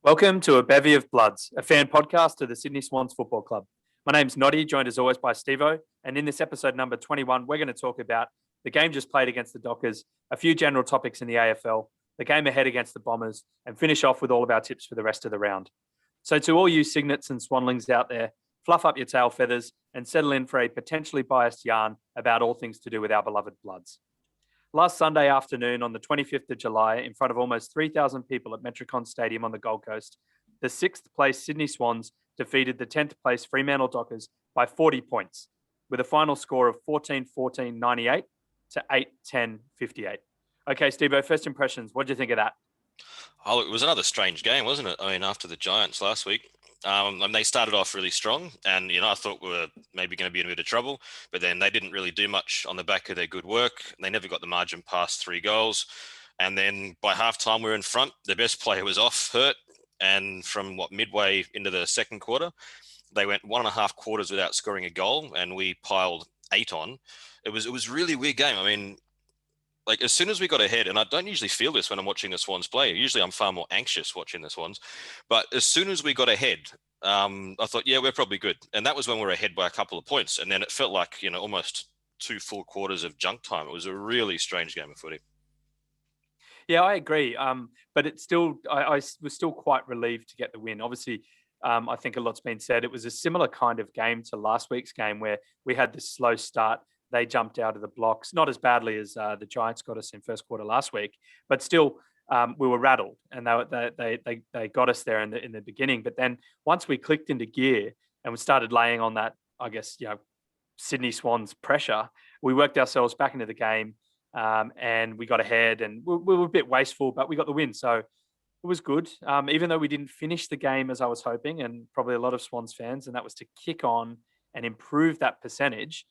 Welcome to A Bevy of Bloods, a fan podcast of the Sydney Swans Football Club. My name's Noddy, joined as always by Stevo, and in this episode number 21, we're going to talk about the game just played against the Dockers, a few general topics in the AFL, the game ahead against the Bombers, and finish off with all of our tips for the rest of the round. So to all you Cygnets and Swanlings out there, fluff up your tail feathers and settle in for a potentially biased yarn about all things to do with our beloved Bloods. Last Sunday afternoon on the 25th of July, in front of almost 3,000 people at Metricon Stadium on the Gold Coast, the 6th place Sydney Swans defeated the 10th place Fremantle Dockers by 40 points, with a final score of 14-14-98 to 8-10-58. Okay, Stevo, first impressions. What do you think of that? Oh, it was another strange game, wasn't it? I mean, after the Giants last week, they started off really strong, and I thought we were maybe going to be in a bit of trouble, but then they didn't really do much on the back of their good work. They never got the margin past 3 goals, and then by halftime we were in front. The best player was off, hurt, and from midway into the second quarter, they went 1.5 quarters without scoring a goal, and we piled 8 on. It was a really weird game. I mean, like as soon as we got ahead, and I don't usually feel this when I'm watching the Swans play. Usually I'm far more anxious watching the Swans. But as soon as we got ahead, I thought, yeah, we're probably good. And that was when we were ahead by a couple of points. And then it felt like, almost 2 full quarters of junk time. It was a really strange game of footy. Yeah, I agree. But it's still, I was still quite relieved to get the win. Obviously, I think a lot's been said. It was a similar kind of game to last week's game where we had this slow start. They jumped out of the blocks, not as badly as the Giants got us in first quarter last week, but still we were rattled, and they got us there in the beginning. But then once we clicked into gear and we started laying on that, I guess Sydney Swans pressure, we worked ourselves back into the game, and we got ahead, and we were a bit wasteful, but we got the win, so it was good. Even though we didn't finish the game as I was hoping, and probably a lot of Swans fans, and that was to kick on and improve that percentage.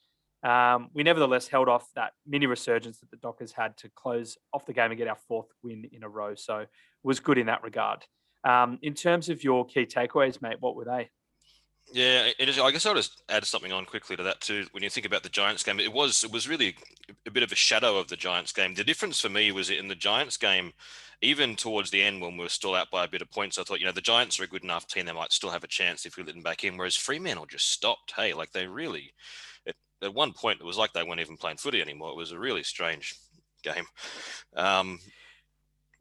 We nevertheless held off that mini resurgence that the Dockers had to close off the game and get our 4th win in a row. So it was good in that regard. In terms of your key takeaways, mate, what were they? Yeah, it is. I guess I'll just add something on quickly to that too. When you think about the Giants game, it was really a bit of a shadow of the Giants game. The difference for me was in the Giants game, even towards the end when we were still out by a bit of points, I thought, the Giants are a good enough team. They might still have a chance if we let them back in. Whereas Fremantle just stopped. Hey, like they really... At one point, it was like they weren't even playing footy anymore. It was a really strange game. Well,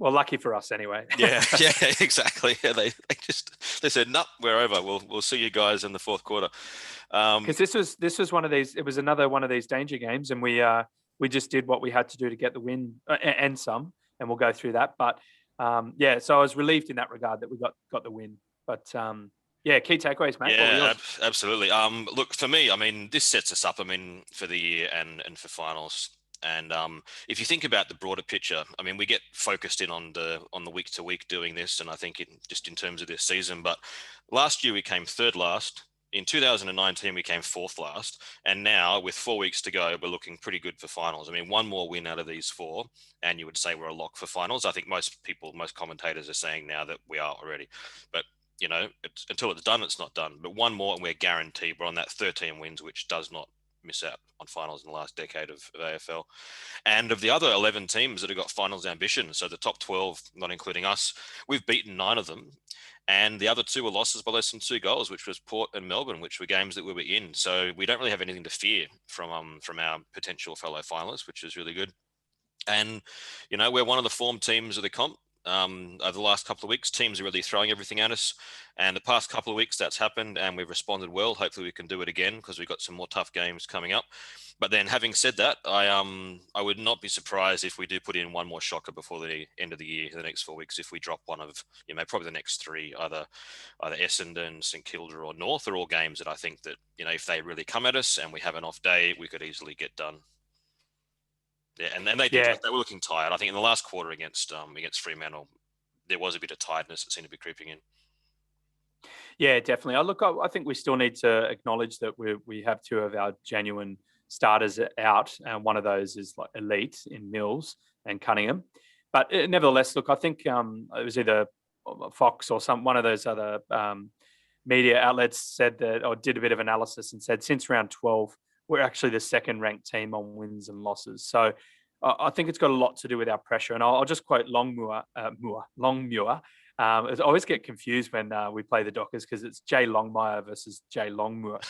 lucky for us anyway. yeah, exactly. Yeah, they said, "No, we're over. We'll see you guys in the 4th quarter." Because this was one of these. It was another one of these danger games, and we just did what we had to do to get the win and some, and we'll go through that. But so I was relieved in that regard that we got the win. But yeah, key takeaways, mate. Yeah, absolutely. Look, for me, I mean, this sets us up, for the year and for finals. And if you think about the broader picture, I mean, we get focused in on the week to week doing this, and I think just in terms of this season. But last year we came 3rd last. In 2019 we came 4th last, and now with 4 weeks to go, we're looking pretty good for finals. I mean, one more win out of these 4, and you would say we're a lock for finals. I think most commentators are saying now that we are already, but. Until it's done, it's not done. But one more and we're guaranteed. We're on that 13 wins, which does not miss out on finals in the last decade of AFL. And of the other 11 teams that have got finals ambition, so the top 12, not including us, we've beaten 9 of them. And the other 2 were losses by less than 2 goals, which was Port and Melbourne, which were games that we were in. So we don't really have anything to fear from our potential fellow finalists, which is really good. And, we're one of the form teams of the comp. Over the last couple of weeks, teams are really throwing everything at us, and the past couple of weeks that's happened and we've responded well. Hopefully we can do it again because we've got some more tough games coming up. But then having said that, I would not be surprised if we do put in one more shocker before the end of the year, the next 4 weeks, if we drop one of, probably the next 3, either Essendon, St Kilda or North, are all games that I think that, if they really come at us and we have an off day, we could easily get done. Yeah, and they did. Yeah. They were looking tired. I think in the last quarter against Fremantle, there was a bit of tiredness that seemed to be creeping in. Yeah, definitely. I think we still need to acknowledge that we have 2 of our genuine starters out, and one of those is like elite in Mills and Cunningham. But nevertheless, look, I think it was either Fox or one of those other media outlets said that, or did a bit of analysis and said since round 12, we're actually the 2nd ranked team on wins and losses. So I think it's got a lot to do with our pressure. And I'll just quote Longmuir I always get confused when we play the Dockers because it's Jay Longmire versus Jay Longmuir.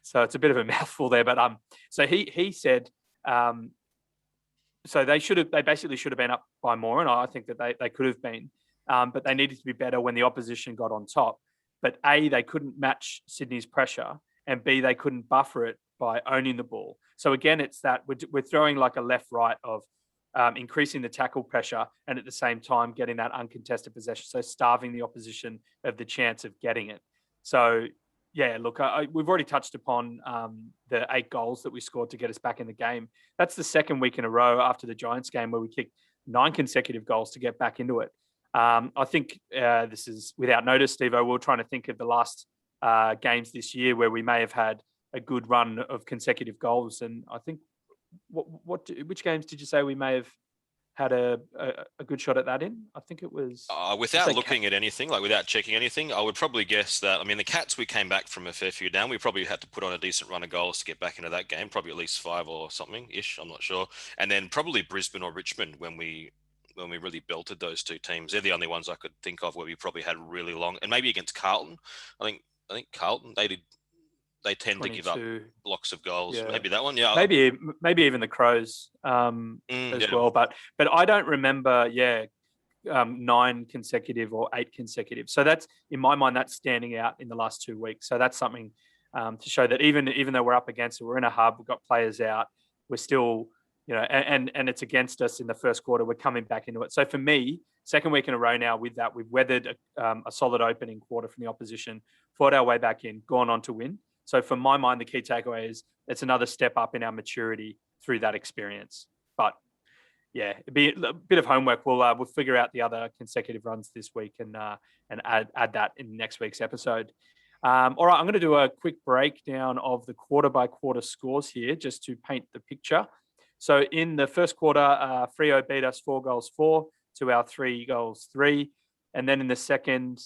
So it's a bit of a mouthful there. But so he said, so they basically should have been up by more, and I think that they could have been, but they needed to be better when the opposition got on top. But A, they couldn't match Sydney's pressure, and B, they couldn't buffer it by owning the ball. So again, it's that we're throwing like a left-right of increasing the tackle pressure and at the same time getting that uncontested possession, so starving the opposition of the chance of getting it. So, yeah, look, we've already touched upon the 8 goals that we scored to get us back in the game. That's the second week in a row after the Giants game where we kicked 9 consecutive goals to get back into it. I think this is without notice, Stevo. We're trying to think of the last games this year where we may have had a good run of consecutive goals. And I think, which games did you say we may have had a good shot at that in? I think it was... without looking at anything, like without checking anything, I would probably guess that, I mean, the Cats, we came back from a fair few down. We probably had to put on a decent run of goals to get back into that game, probably at least 5 or something-ish, I'm not sure. And then probably Brisbane or Richmond when we really belted those 2 teams. They're the only ones I could think of where we probably had really long, and maybe against Carlton. I think Carlton, they tend 22. To give up blocks of goals. Yeah. Maybe that one, yeah. Maybe even the Crows well. But I don't remember, 9 consecutive or 8 consecutive. So that's, in my mind, that's standing out in the last 2 weeks. So that's something to show that even though we're up against it, we're in a hub, we've got players out, we're still, and it's against us in the first quarter, we're coming back into it. So for me, second week in a row now with that, we've weathered a solid opening quarter from the opposition, fought our way back in, gone on to win. So for my mind, the key takeaway is it's another step up in our maturity through that experience. But yeah, it'd be a bit of homework. We'll figure out the other consecutive runs this week and add that in next week's episode. All right, I'm going to do a quick breakdown of the quarter by quarter scores here just to paint the picture. So in the first quarter, Freo beat us 4-4 to our 3-3. And then in the second,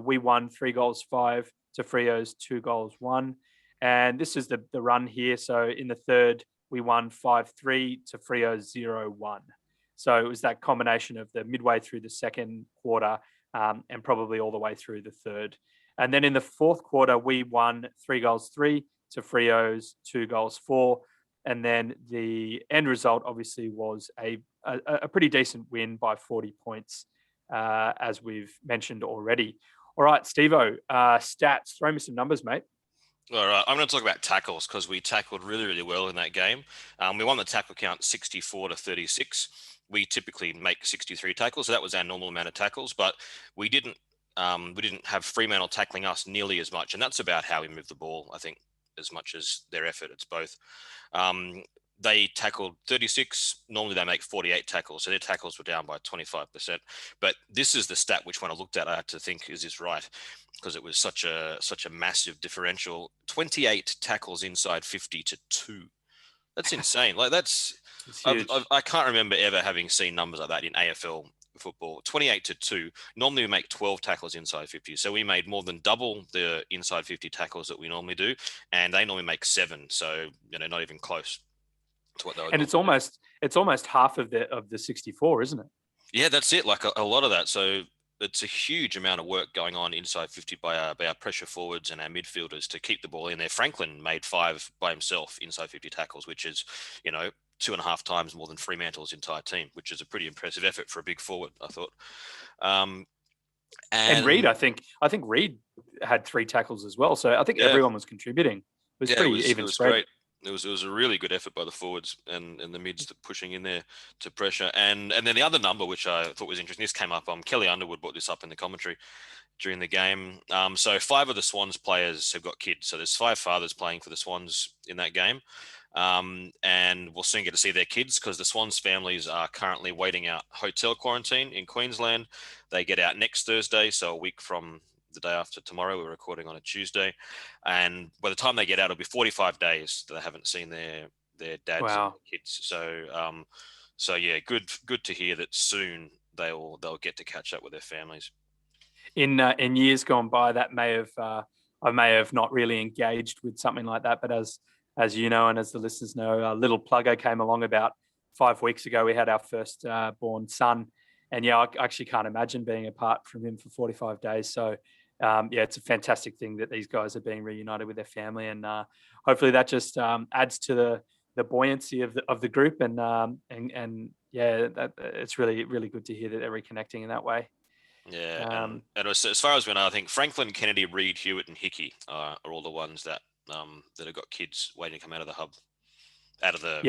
we won 3-5 to Freo's 2-1. And this is the run here. So in the third, we won 5-3 to Freo's 0-1. So it was that combination of the midway through the second quarter and probably all the way through the third. And then in the fourth quarter, we won 3-3 to Freo's 2-4. And then the end result obviously was a pretty decent win by 40 points, as we've mentioned already. All right, Stevo, stats. Throw me some numbers, mate. All right, I'm going to talk about tackles because we tackled really, really well in that game. We won the tackle count 64-36. We typically make 63 tackles, so that was our normal amount of tackles. But we didn't have Fremantle tackling us nearly as much, and that's about how we move the ball, I think, as much as their effort. It's both. They tackled 36. Normally they make 48 tackles, so their tackles were down by 25%. But this is the stat which, when I looked at, I had to think, is this right? Because it was such a massive differential. 28 tackles inside 50 to 2. That's insane. Like that's I can't remember ever having seen numbers like that in AFL football. 28 to 2. Normally we make 12 tackles inside 50. So we made more than double the inside 50 tackles that we normally do, and they normally make 7. So not even close to what they would. And it's almost half of the 64, isn't it? Yeah, that's it. Like a lot of that. So it's a huge amount of work going on inside 50 by our pressure forwards and our midfielders to keep the ball in there. Franklin made 5 by himself inside 50 tackles, which is 2.5 times more than Fremantle's entire team, which is a pretty impressive effort for a big forward, I thought. And Reed, I think Reed had 3 tackles as well. So I think everyone was contributing. It was pretty even spread. Great. It was a really good effort by the forwards and the mids pushing in there to pressure. And then the other number, which I thought was interesting, this came up. Kelly Underwood brought this up in the commentary during the game. So 5 of the Swans players have got kids. So there's 5 fathers playing for the Swans in that game. And we'll soon get to see their kids because the Swans families are currently waiting out hotel quarantine in Queensland. They get out next Thursday, so a week from the day after tomorrow. We're recording on a Tuesday, and by the time they get out, it'll be 45 days that they haven't seen their dads and kids. So yeah, good to hear that soon they'll get to catch up with their families. In years gone by, that I may have not really engaged with something like that, but as you know, and as the listeners know, little Pluggo came along about 5 weeks ago. We had our first born son, And yeah, I actually can't imagine being apart from him for 45 days. So it's a fantastic thing that these guys are being reunited with their family, and hopefully that just adds to the buoyancy of the group, and it's really, really good to hear that they're reconnecting in that way. Yeah, and as far as we know, I think Franklin, Kennedy, Reed, Hewitt, and Hickey are all the ones that have got kids waiting to come out of the hub, out of the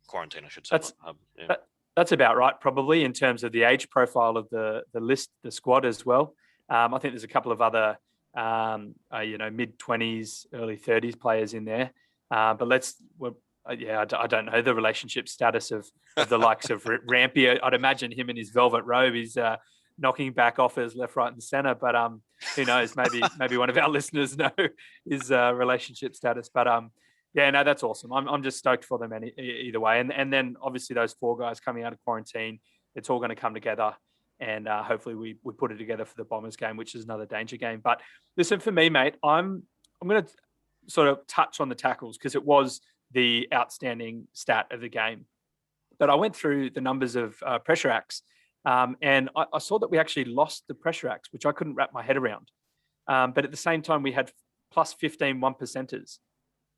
quarantine, I should say. Hub. Yeah. That's about right, probably, in terms of the age profile of the list, the squad as well. I think there's a couple of other, mid-20s, early 30s players in there. But I don't know the relationship status of the likes of Rampy. I'd imagine him in his velvet robe is knocking back offers left, right, and centre. But who knows? Maybe one of our listeners know his relationship status. But that's awesome. I'm just stoked for them either way. And then obviously those 4 guys coming out of quarantine, it's all going to come together. And hopefully we put it together for the Bombers game, which is another danger game. But listen, for me, mate, I'm going to sort of touch on the tackles because it was the outstanding stat of the game. But I went through the numbers of pressure acts, and I saw that we actually lost the pressure acts, which I couldn't wrap my head around. But at the same time, we had plus 15 1%ers.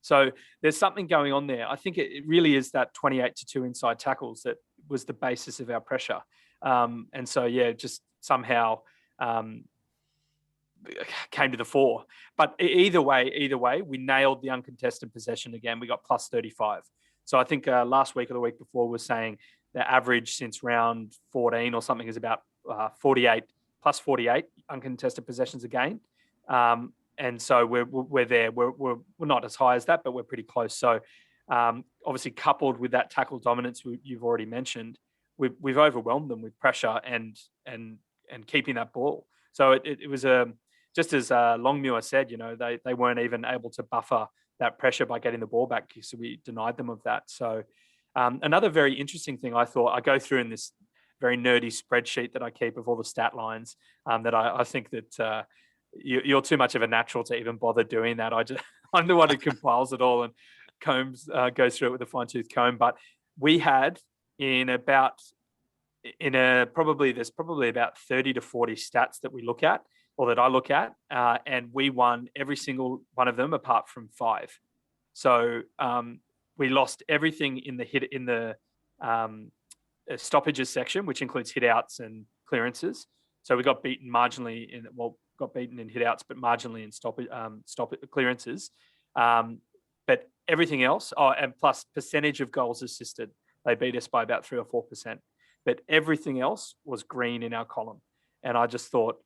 So there's something going on there. I think it really is that 28-2 inside tackles that was the basis of our pressure. And so, just somehow came to the fore. But either way, we nailed the uncontested possession again. We got plus 35. So I think last week or the week before was saying the average since round 14 or something is about 48 uncontested possessions a game. And so we're there. We're not as high as that, but we're pretty close. So obviously coupled with that tackle dominance you've already mentioned, we've overwhelmed them with pressure and keeping that ball. So it was just as Longmuir said, they weren't even able to buffer that pressure by getting the ball back, so we denied them of that. So another very interesting thing I thought, I go through in this very nerdy spreadsheet that I keep of all the stat lines that I think that you're too much of a natural to even bother doing that. I'm the one who compiles it all and goes through it with a fine-tooth comb. But we had there's probably about 30 to 40 stats that we look at, or that I look at, and we won every single one of them apart from 5. So we lost everything in the stoppages section, which includes hit-outs and clearances. So we got beaten marginally got beaten in hit-outs, but marginally in stop clearances. But everything else, and plus percentage of goals assisted, they beat us by about 3 or 4%. But everything else was green in our column. And I just thought,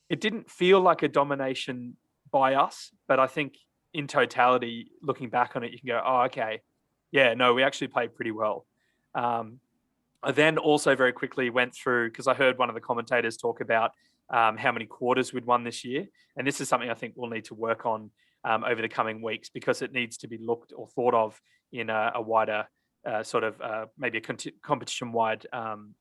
it didn't feel like a domination by us, but I think in totality, looking back on it, you can go, oh, okay. Yeah, no, we actually played pretty well. I then also very quickly went through, because I heard one of the commentators talk about how many quarters we'd won this year. And this is something I think we'll need to work on over the coming weeks, because it needs to be looked or thought of in a wider maybe a competition-wide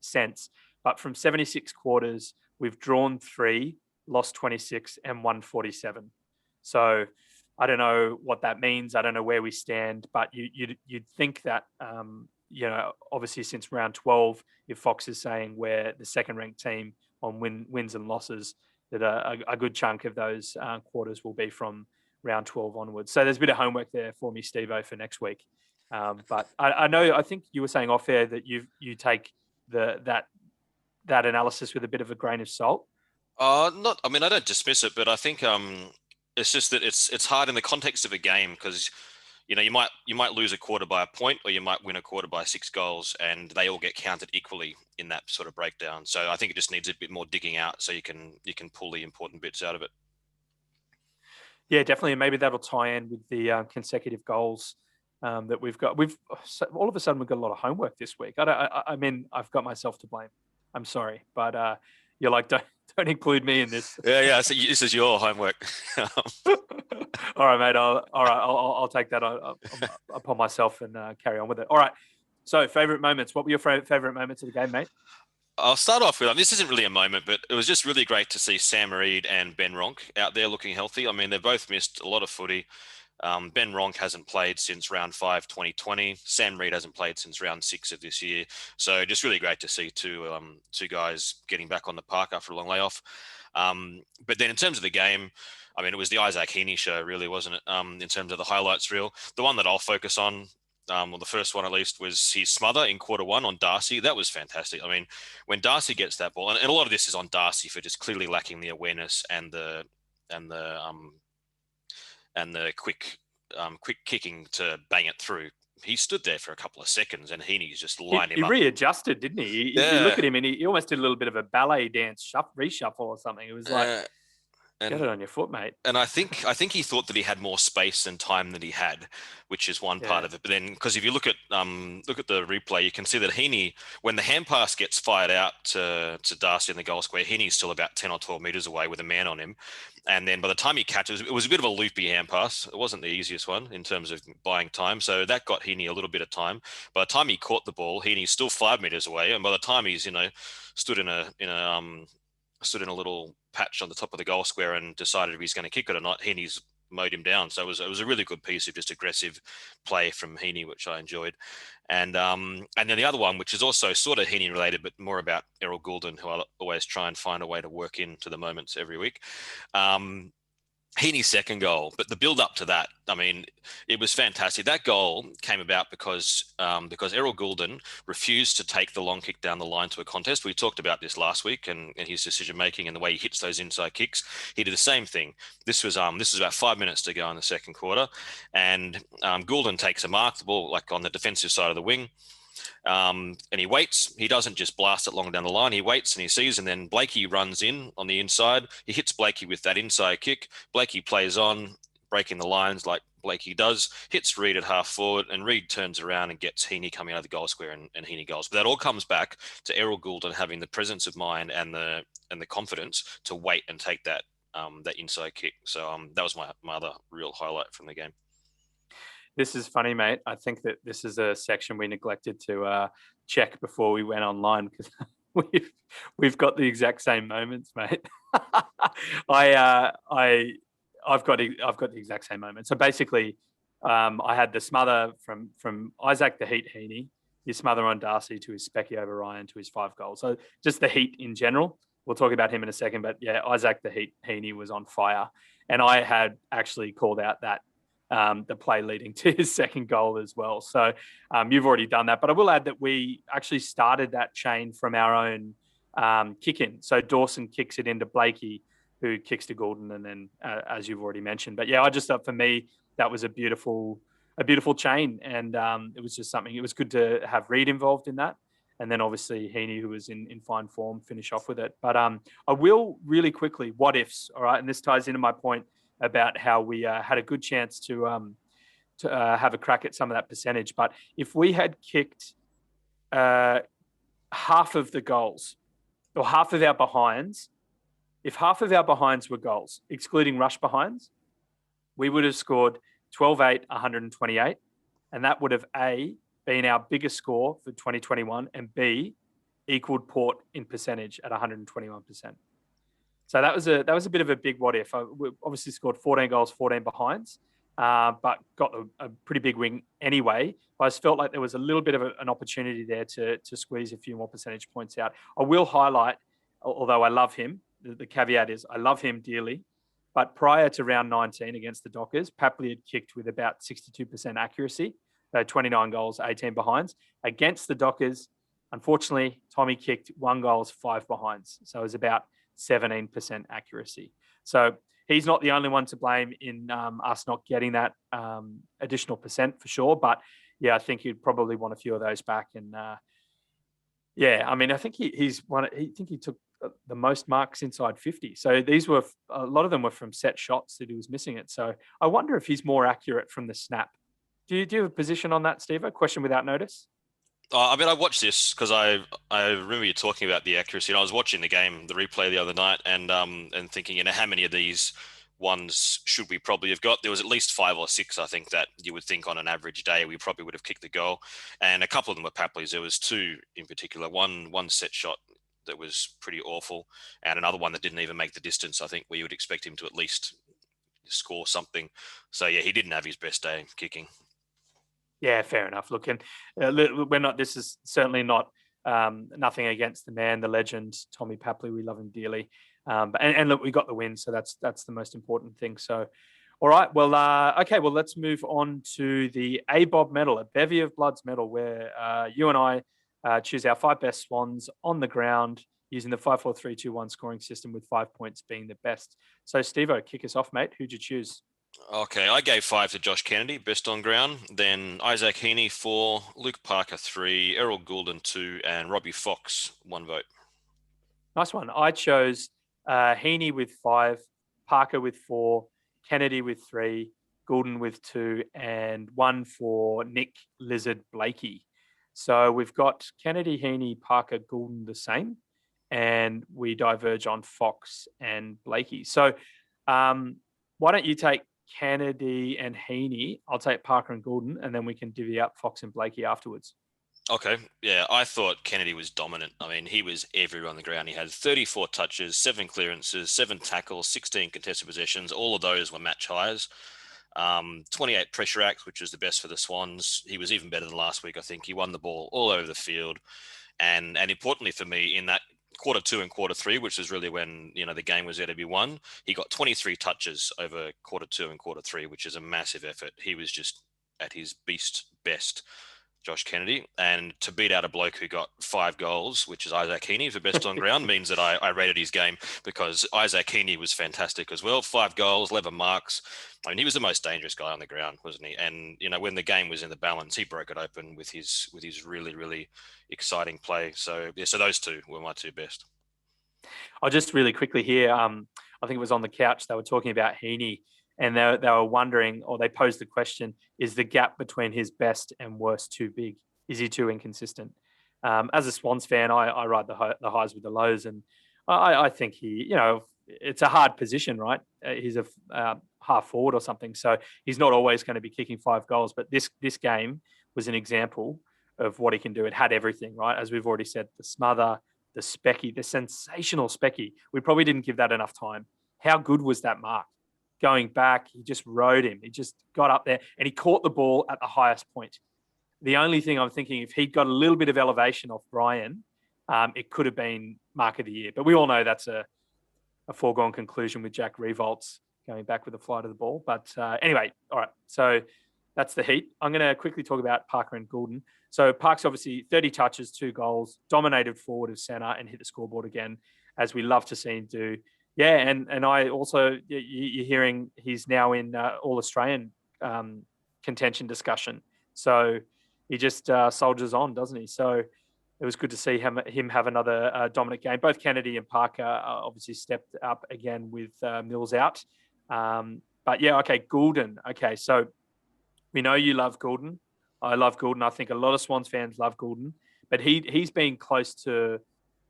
sense. But from 76 quarters, we've drawn 3, lost 26, and won 47. So I don't know what that means. I don't know where we stand, but you'd think that, obviously since round 12, if Fox is saying we're the second-ranked team on wins and losses, that a good chunk of those quarters will be from round 12 onwards. So there's a bit of homework there for me, Stevo, for next week. But I think you were saying off air that you take that analysis with a bit of a grain of salt. I don't dismiss it, but I think it's just that it's hard in the context of a game, because you might lose a quarter by a point, or you might win a quarter by 6 goals, and they all get counted equally in that sort of breakdown. So I think it just needs a bit more digging out, so you can pull the important bits out of it. Yeah, definitely, and maybe that'll tie in with the consecutive goals that we've got. All of a sudden we've got a lot of homework this week. I've got myself to blame. I'm sorry, but you're like, don't include me in this. Yeah. So this is your homework. All right, mate. I'll take that upon myself and carry on with it. All right. So, favorite moments. What were your favorite moments of the game, mate? I'll start off with, this isn't really a moment, but it was just really great to see Sam Reid and Ben Ronk out there looking healthy. I mean, they've both missed a lot of footy. Ben Ronk hasn't played since round 5, 2020. Sam Reid hasn't played since round 6 of this year. So just really great to see two guys getting back on the park after a long layoff. But then in terms of the game, I mean, it was the Isaac Heaney show, really, wasn't it? In terms of the highlights reel. The one that I'll focus on, or the first one at least, was his smother in quarter 1 on Darcy. That was fantastic. I mean, when Darcy gets that ball, and a lot of this is on Darcy for just clearly lacking the awareness and the quick kicking to bang it through. He stood there for a couple of seconds and Heaney's just lined him He up. readjusted, didn't he? You look at him and he almost did a little bit of a ballet dance reshuffle or something. It was like, get it on your foot, mate. And I think he thought that he had more space and time than he had, which is one part of it. But then, because if you look at the replay, you can see that Heaney, when the hand pass gets fired out to Darcy in the goal square, Heaney's still about 10 or 12 meters away with a man on him. And then by the time he catches, it was a bit of a loopy hand pass. It wasn't the easiest one in terms of buying time. So that got Heaney a little bit of time. By the time he caught the ball, Heaney's still 5 meters away. And by the time he's, stood in a little patch on the top of the goal square and decided if he's going to kick it or not, Heaney's mowed him down. So it was a really good piece of just aggressive play from Heaney, which I enjoyed. And then the other one, which is also sort of Heaney related, but more about Errol Goulden, who I always try and find a way to work into the moments every week. Heaney's second goal, but the build up to that, I mean, it was fantastic. That goal came about because Errol Goulden refused to take the long kick down the line to a contest. We talked about this last week and his decision making and the way he hits those inside kicks. He did the same thing. This was about 5 minutes to go in the second quarter, and Goulden takes a mark, the ball like on the defensive side of the wing. And he waits. He doesn't just blast it long down the line. He waits and he sees, and then Blakey runs in on the inside. He hits Blakey with that inside kick. Blakey plays on, breaking the lines like Blakey does, hits Reid at half forward, and Reid turns around and gets Heaney coming out of the goal square, and Heaney goals. But that all comes back to Errol Goulden having the presence of mind and the confidence to wait and take that inside kick. So that was my other real highlight from the game. This is funny, mate. I think that this is a section we neglected to check before we went online because we've got the exact same moments, mate. I've got the exact same moment. So basically, I had the smother from Isaac the Heat Heaney, his smother on Darcy to his specky over Ryan to his 5 goals. So just the Heat in general. We'll talk about him in a second, but yeah, Isaac the Heat Heaney was on fire, and I had actually called out that. The play leading to his second goal as well. So you've already done that. But I will add that we actually started that chain from our own kick in. So Dawson kicks it into Blakey, who kicks to Goulden, and then as you've already mentioned. But yeah, I just thought for me, that was a beautiful chain. And it was just something, it was good to have Reid involved in that. And then obviously Heaney, who was in fine form, finish off with it. But I will really quickly, what ifs, all right? And this ties into my point about how we had a good chance to have a crack at some of that percentage. But if we had kicked half of the goals or half of our behinds, if half of our behinds were goals, excluding rush behinds, we would have scored 12-8, 128. And that would have A, been our biggest score for 2021, and B, equaled Port in percentage at 121%. So that was a bit of a big what if. We obviously scored 14 goals, 14 behinds, but got a pretty big win anyway. I just felt like there was a little bit of an opportunity there to squeeze a few more percentage points out. I will highlight, although I love him, the caveat is I love him dearly, but prior to round 19 against the Dockers, Papley had kicked with about 62% accuracy, 29 goals, 18 behinds. Against the Dockers, unfortunately, Tommy kicked 1 goal, 5 behinds. So it was about 17% accuracy. So he's not the only one to blame in us not getting that additional percent for sure. But yeah, I think you'd probably want a few of those back. And yeah, I mean, I think he took the most marks inside 50. So these were a lot of them were from set shots that he was missing it. So I wonder if he's more accurate from the snap. Do you have a position on that, Steve? A question without notice? I mean, I watched this because I remember you talking about the accuracy, and I was watching the game, the replay the other night, and thinking, how many of these ones should we probably have got? There was at least 5 or 6, I think, that you would think on an average day we probably would have kicked the goal, and a couple of them were Papley's. There was 2 in particular. One set shot that was pretty awful, and another one that didn't even make the distance. I think where you would expect him to at least score something. So yeah, he didn't have his best day kicking. Yeah, fair enough. Look, and we're not. This is certainly not nothing against the man, the legend, Tommy Papley. We love him dearly. And look, we got the win, so that's the most important thing. So, all right, well, okay, well, let's move on to the ABOB medal, a bevy of bloods medal, where you and I choose our 5 best Swans on the ground using the 5-4-3-2-1 scoring system, with 5 points being the best. So, Stevo, kick us off, mate. Who'd you choose? Okay, I gave 5 to Josh Kennedy, best on ground. Then Isaac Heaney 4, Luke Parker 3, Errol Goulden 2, and Robbie Fox 1 vote. Nice one. I chose Heaney with 5, Parker with 4, Kennedy with 3, Goulden with 2, and 1 for Nick Lizard Blakey. So we've got Kennedy, Heaney, Parker, Goulden the same, and we diverge on Fox and Blakey. So why don't you take Kennedy and Heaney? I'll take Parker and Goulden, and then we can divvy up Fox and Blakey afterwards. Okay, yeah, I thought Kennedy was dominant. I mean, he was everywhere on the ground. He had 34 touches, 7 clearances, 7 tackles, 16 contested possessions. All of those were match highs. 28 pressure acts, which was the best for the Swans. He was even better than last week, I think. He won the ball all over the field. And importantly for me, in that quarter 2 and quarter 3, which is really when, the game was there to be won, he got 23 touches over quarter 2 and quarter 3, which is a massive effort. He was just at his beast best, Josh Kennedy. And to beat out a bloke who got 5 goals, which is Isaac Heaney for best on ground, means that I rated his game, because Isaac Heaney was fantastic as well. 5 goals, 11 marks. I mean, he was the most dangerous guy on the ground, wasn't he? And, when the game was in the balance, he broke it open with his really, really exciting play. So, yeah, so those 2 were my 2 best. I'll just really quickly here, I think it was on the couch, they were talking about Heaney, and they were wondering, or they posed the question, is the gap between his best and worst too big? Is he too inconsistent? As a Swans fan, I ride the highs with the lows, and I think he, it's a hard position, right? He's a half forward or something, so he's not always going to be kicking 5 goals. But this game was an example of what he can do. It had everything, right? As we've already said, the smother, the specky, the sensational specky. We probably didn't give that enough time. How good was that mark? Going back, he just rode him. He just got up there and he caught the ball at the highest point. The only thing I'm thinking, if he'd got a little bit of elevation off Brian, it could have been mark of the year. But we all know that's a foregone conclusion with Jack Revolts going back with a fly to the ball. But anyway, all right. So that's the heat. I'm going to quickly talk about Parker and Goulden. So Park's obviously 30 touches, 2 goals, dominated forward of centre and hit the scoreboard again, as we love to see him do. Yeah, and I also, you're hearing he's now in All-Australian contention discussion. So he just soldiers on, doesn't he? So it was good to see him have another dominant game. Both Kennedy and Parker obviously stepped up again with Mills out. But yeah, okay, Goulden. Okay, so we know you love Goulden. I love Goulden. I think a lot of Swans fans love Goulden. But he's been close to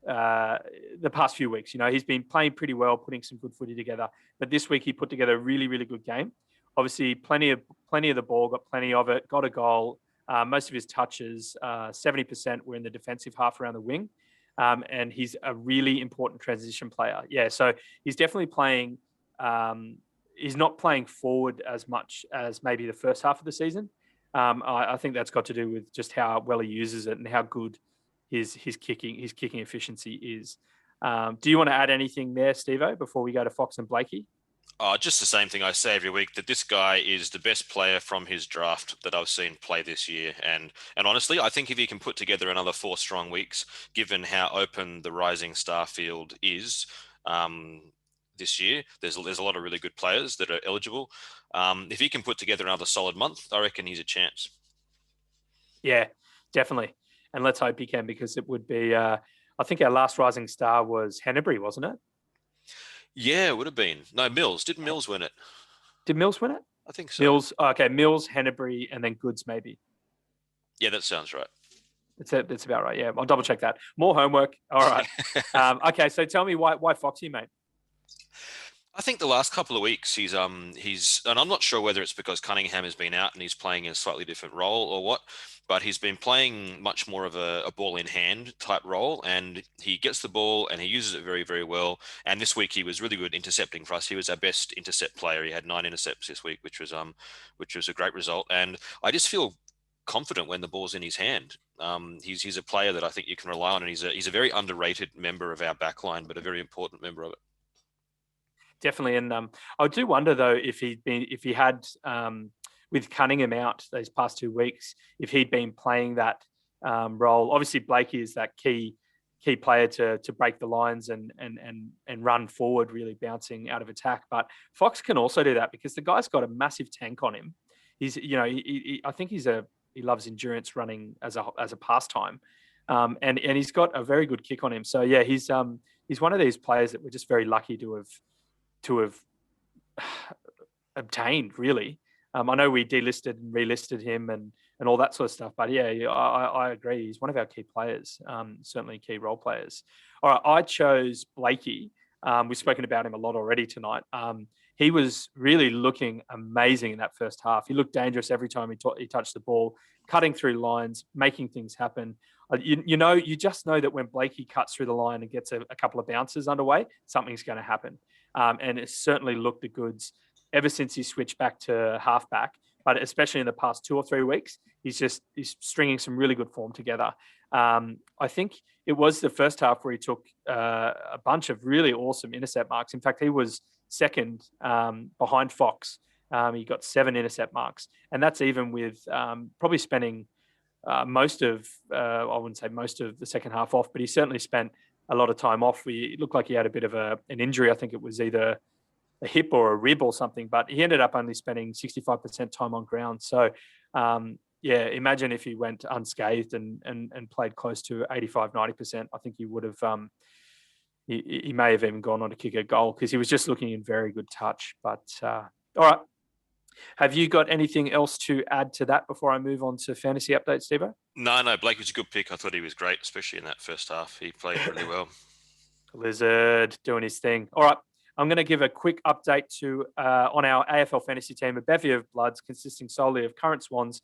the past few weeks. He's been playing pretty well, putting some good footy together. But this week he put together a really, really good game. Obviously, plenty of the ball, got plenty of it, got a goal. Most of his touches, 70% were in the defensive half around the wing. And he's a really important transition player. Yeah, so he's definitely playing. He's not playing forward as much as maybe the first half of the season. I think that's got to do with just how well he uses it and how good his kicking efficiency is. Do you want to add anything there, Stevo, before we go to Fox and Blakey? Just the same thing I say every week, that this guy is the best player from his draft that I've seen play this year. And honestly, I think if he can put together another 4 strong weeks, given how open the Rising Star field is this year, there's a lot of really good players that are eligible. If he can put together another solid month, I reckon he's a chance. Yeah, definitely. And let's hope he can, because it would be, I think our last Rising Star was Hennebury, wasn't it? Yeah, it would have been. No, Mills. Did Mills win it? Did Mills win it? I think so. Mills, okay, Mills, Hennebury, and then Goods maybe. Yeah, that sounds right. That's about right, yeah. I'll double check that. More homework. All right. Okay, so tell me why Foxy, mate? I think the last couple of weeks he's and I'm not sure whether it's because Cunningham has been out and he's playing in a slightly different role or what, but he's been playing much more of a ball in hand type role, and he gets the ball and he uses it very, very well. And this week he was really good intercepting for us. He was our best intercept player. He had 9 intercepts this week, which was a great result. And I just feel confident when the ball's in his hand. He's a player that I think you can rely on, and he's a very underrated member of our backline, but a very important member of it. Definitely. And I do wonder though if he had with Cunningham out those past 2 weeks, if he'd been playing that role. Obviously, Blakey is that key player to break the lines and run forward, really bouncing out of attack. But Fox can also do that because the guy's got a massive tank on him. He's, I think he loves endurance running as a pastime, and he's got a very good kick on him. So yeah, he's one of these players that we're just very lucky to have obtained, really. I know we delisted and relisted him and all that sort of stuff, but yeah, I agree. He's one of our key players, certainly key role players. All right, I chose Blakey. We've spoken about him a lot already tonight. He was really looking amazing in that first half. He looked dangerous every time he touched the ball, cutting through lines, making things happen. You just know that when Blakey cuts through the line and gets a couple of bounces underway, something's going to happen. And it certainly looked the goods ever since he switched back to halfback, but especially in the past 2 or 3 weeks, he's stringing some really good form together. I think it was the first half where he took a bunch of really awesome intercept marks. In fact, he was second behind Fox. He got 7 intercept marks, and that's even with probably spending most of, I wouldn't say most of the second half off, but he certainly spent a lot of time off. It looked like he had a bit of an injury. I think it was either a hip or a rib or something, but he ended up only spending 65% time on ground. So, yeah, imagine if he went unscathed and played close to 85, 90%. I think he would have, he may have even gone on to kick a goal because he was just looking in very good touch. But all right. Have you got anything else to add to that before I move on to fantasy updates, Stevo? No, Blake was a good pick. I thought he was great, especially in that first half. He played really well. Lizard doing his thing. All right. I'm going to give a quick update on our AFL fantasy team, a bevy of bloods consisting solely of current Swans,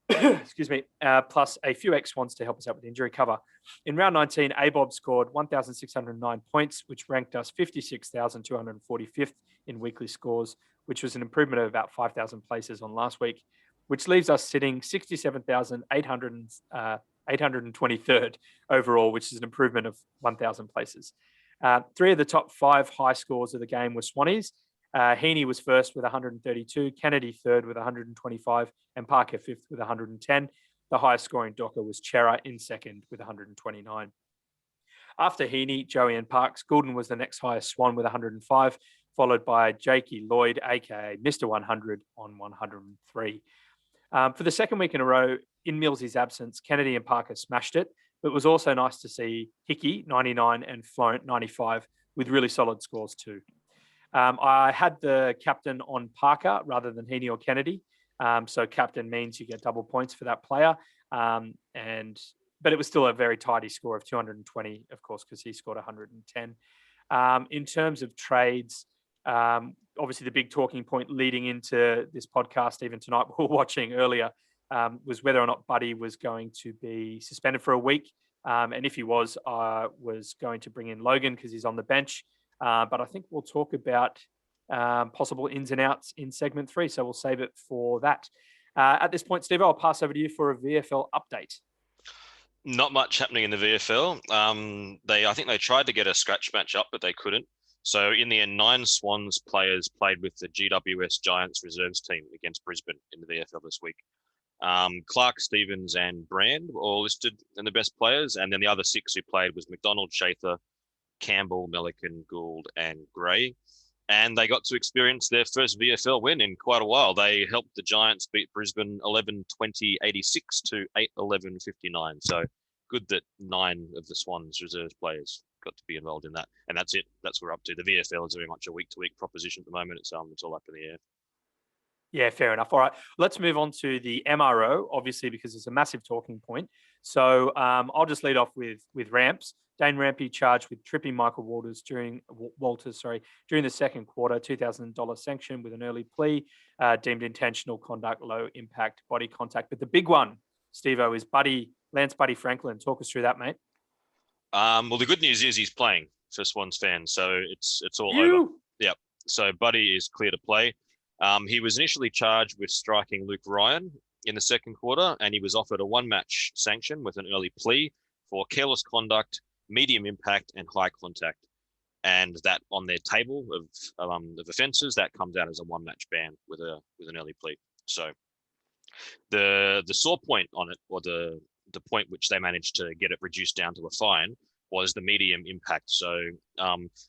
excuse me, plus a few ex-Swans to help us out with injury cover. In round 19, ABOB scored 1,609 points, which ranked us 56,245th in weekly scores, which was an improvement of about 5,000 places on last week, which leaves us sitting 67,823rd overall, which is an improvement of 1,000 places. 3 of the top 5 high scores of the game were Swannies. Heaney was first with 132, Kennedy third with 125, and Parker fifth with 110. The highest scoring Docker was Chera in second with 129. After Heaney, Joey and Parks, Goulden was the next highest Swan with 105, followed by Jakey Lloyd, aka Mr. 100, on 103. For the second week in a row, in Millsy's absence, Kennedy and Parker smashed it, but it was also nice to see Hickey, 99, and Florent, 95, with really solid scores too. I had the captain on Parker rather than Heaney or Kennedy. So captain means you get double points for that player. But it was still a very tidy score of 220, of course, because he scored 110. In terms of trades, obviously the big talking point leading into this podcast, even tonight we were watching earlier, was whether or not Buddy was going to be suspended for a week. And if he was, I was going to bring in Logan because he's on the bench. But I think we'll talk about possible ins and outs in segment 3. So we'll save it for that. At this point, Steve, I'll pass over to you for a VFL update. Not much happening in the VFL. I think they tried to get a scratch match up, but they couldn't. So in the end, 9 Swans players played with the GWS Giants reserves team against Brisbane in the VFL this week. Clark, Stevens, and Brand were all listed in the best players, and then the other 6 who played was McDonald, Shather, Campbell, Melican, Gould, and Gray. And they got to experience their first VFL win in quite a while. They helped the Giants beat Brisbane 11-20-86 to 8-11-59. So good that 9 of the Swans reserves players got to be involved in that. And that's it. That's what we're up to. The VFL is very much a week-to-week proposition at the moment. It's all up in the air. Yeah, fair enough. All right, let's move on to the MRO, obviously, because it's a massive talking point. So I'll just lead off with Ramps. Dane Rampy charged with tripping Michael Walters during the second quarter, $2,000 sanction with an early plea, deemed intentional conduct, low impact body contact. But the big one, Stevo, is Lance Buddy Franklin. Talk us through that, mate. Well, the good news is he's playing for Swans fans, so it's all over. You. Yep. So Buddy is clear to play. He was initially charged with striking Luke Ryan in the second quarter, and he was offered a one-match sanction with an early plea for careless conduct, medium impact, and high contact. And that on their table of offences, that comes out as a one-match ban with an early plea. So the sore point on it, or the point which they managed to get it reduced down to a fine, was the medium impact. So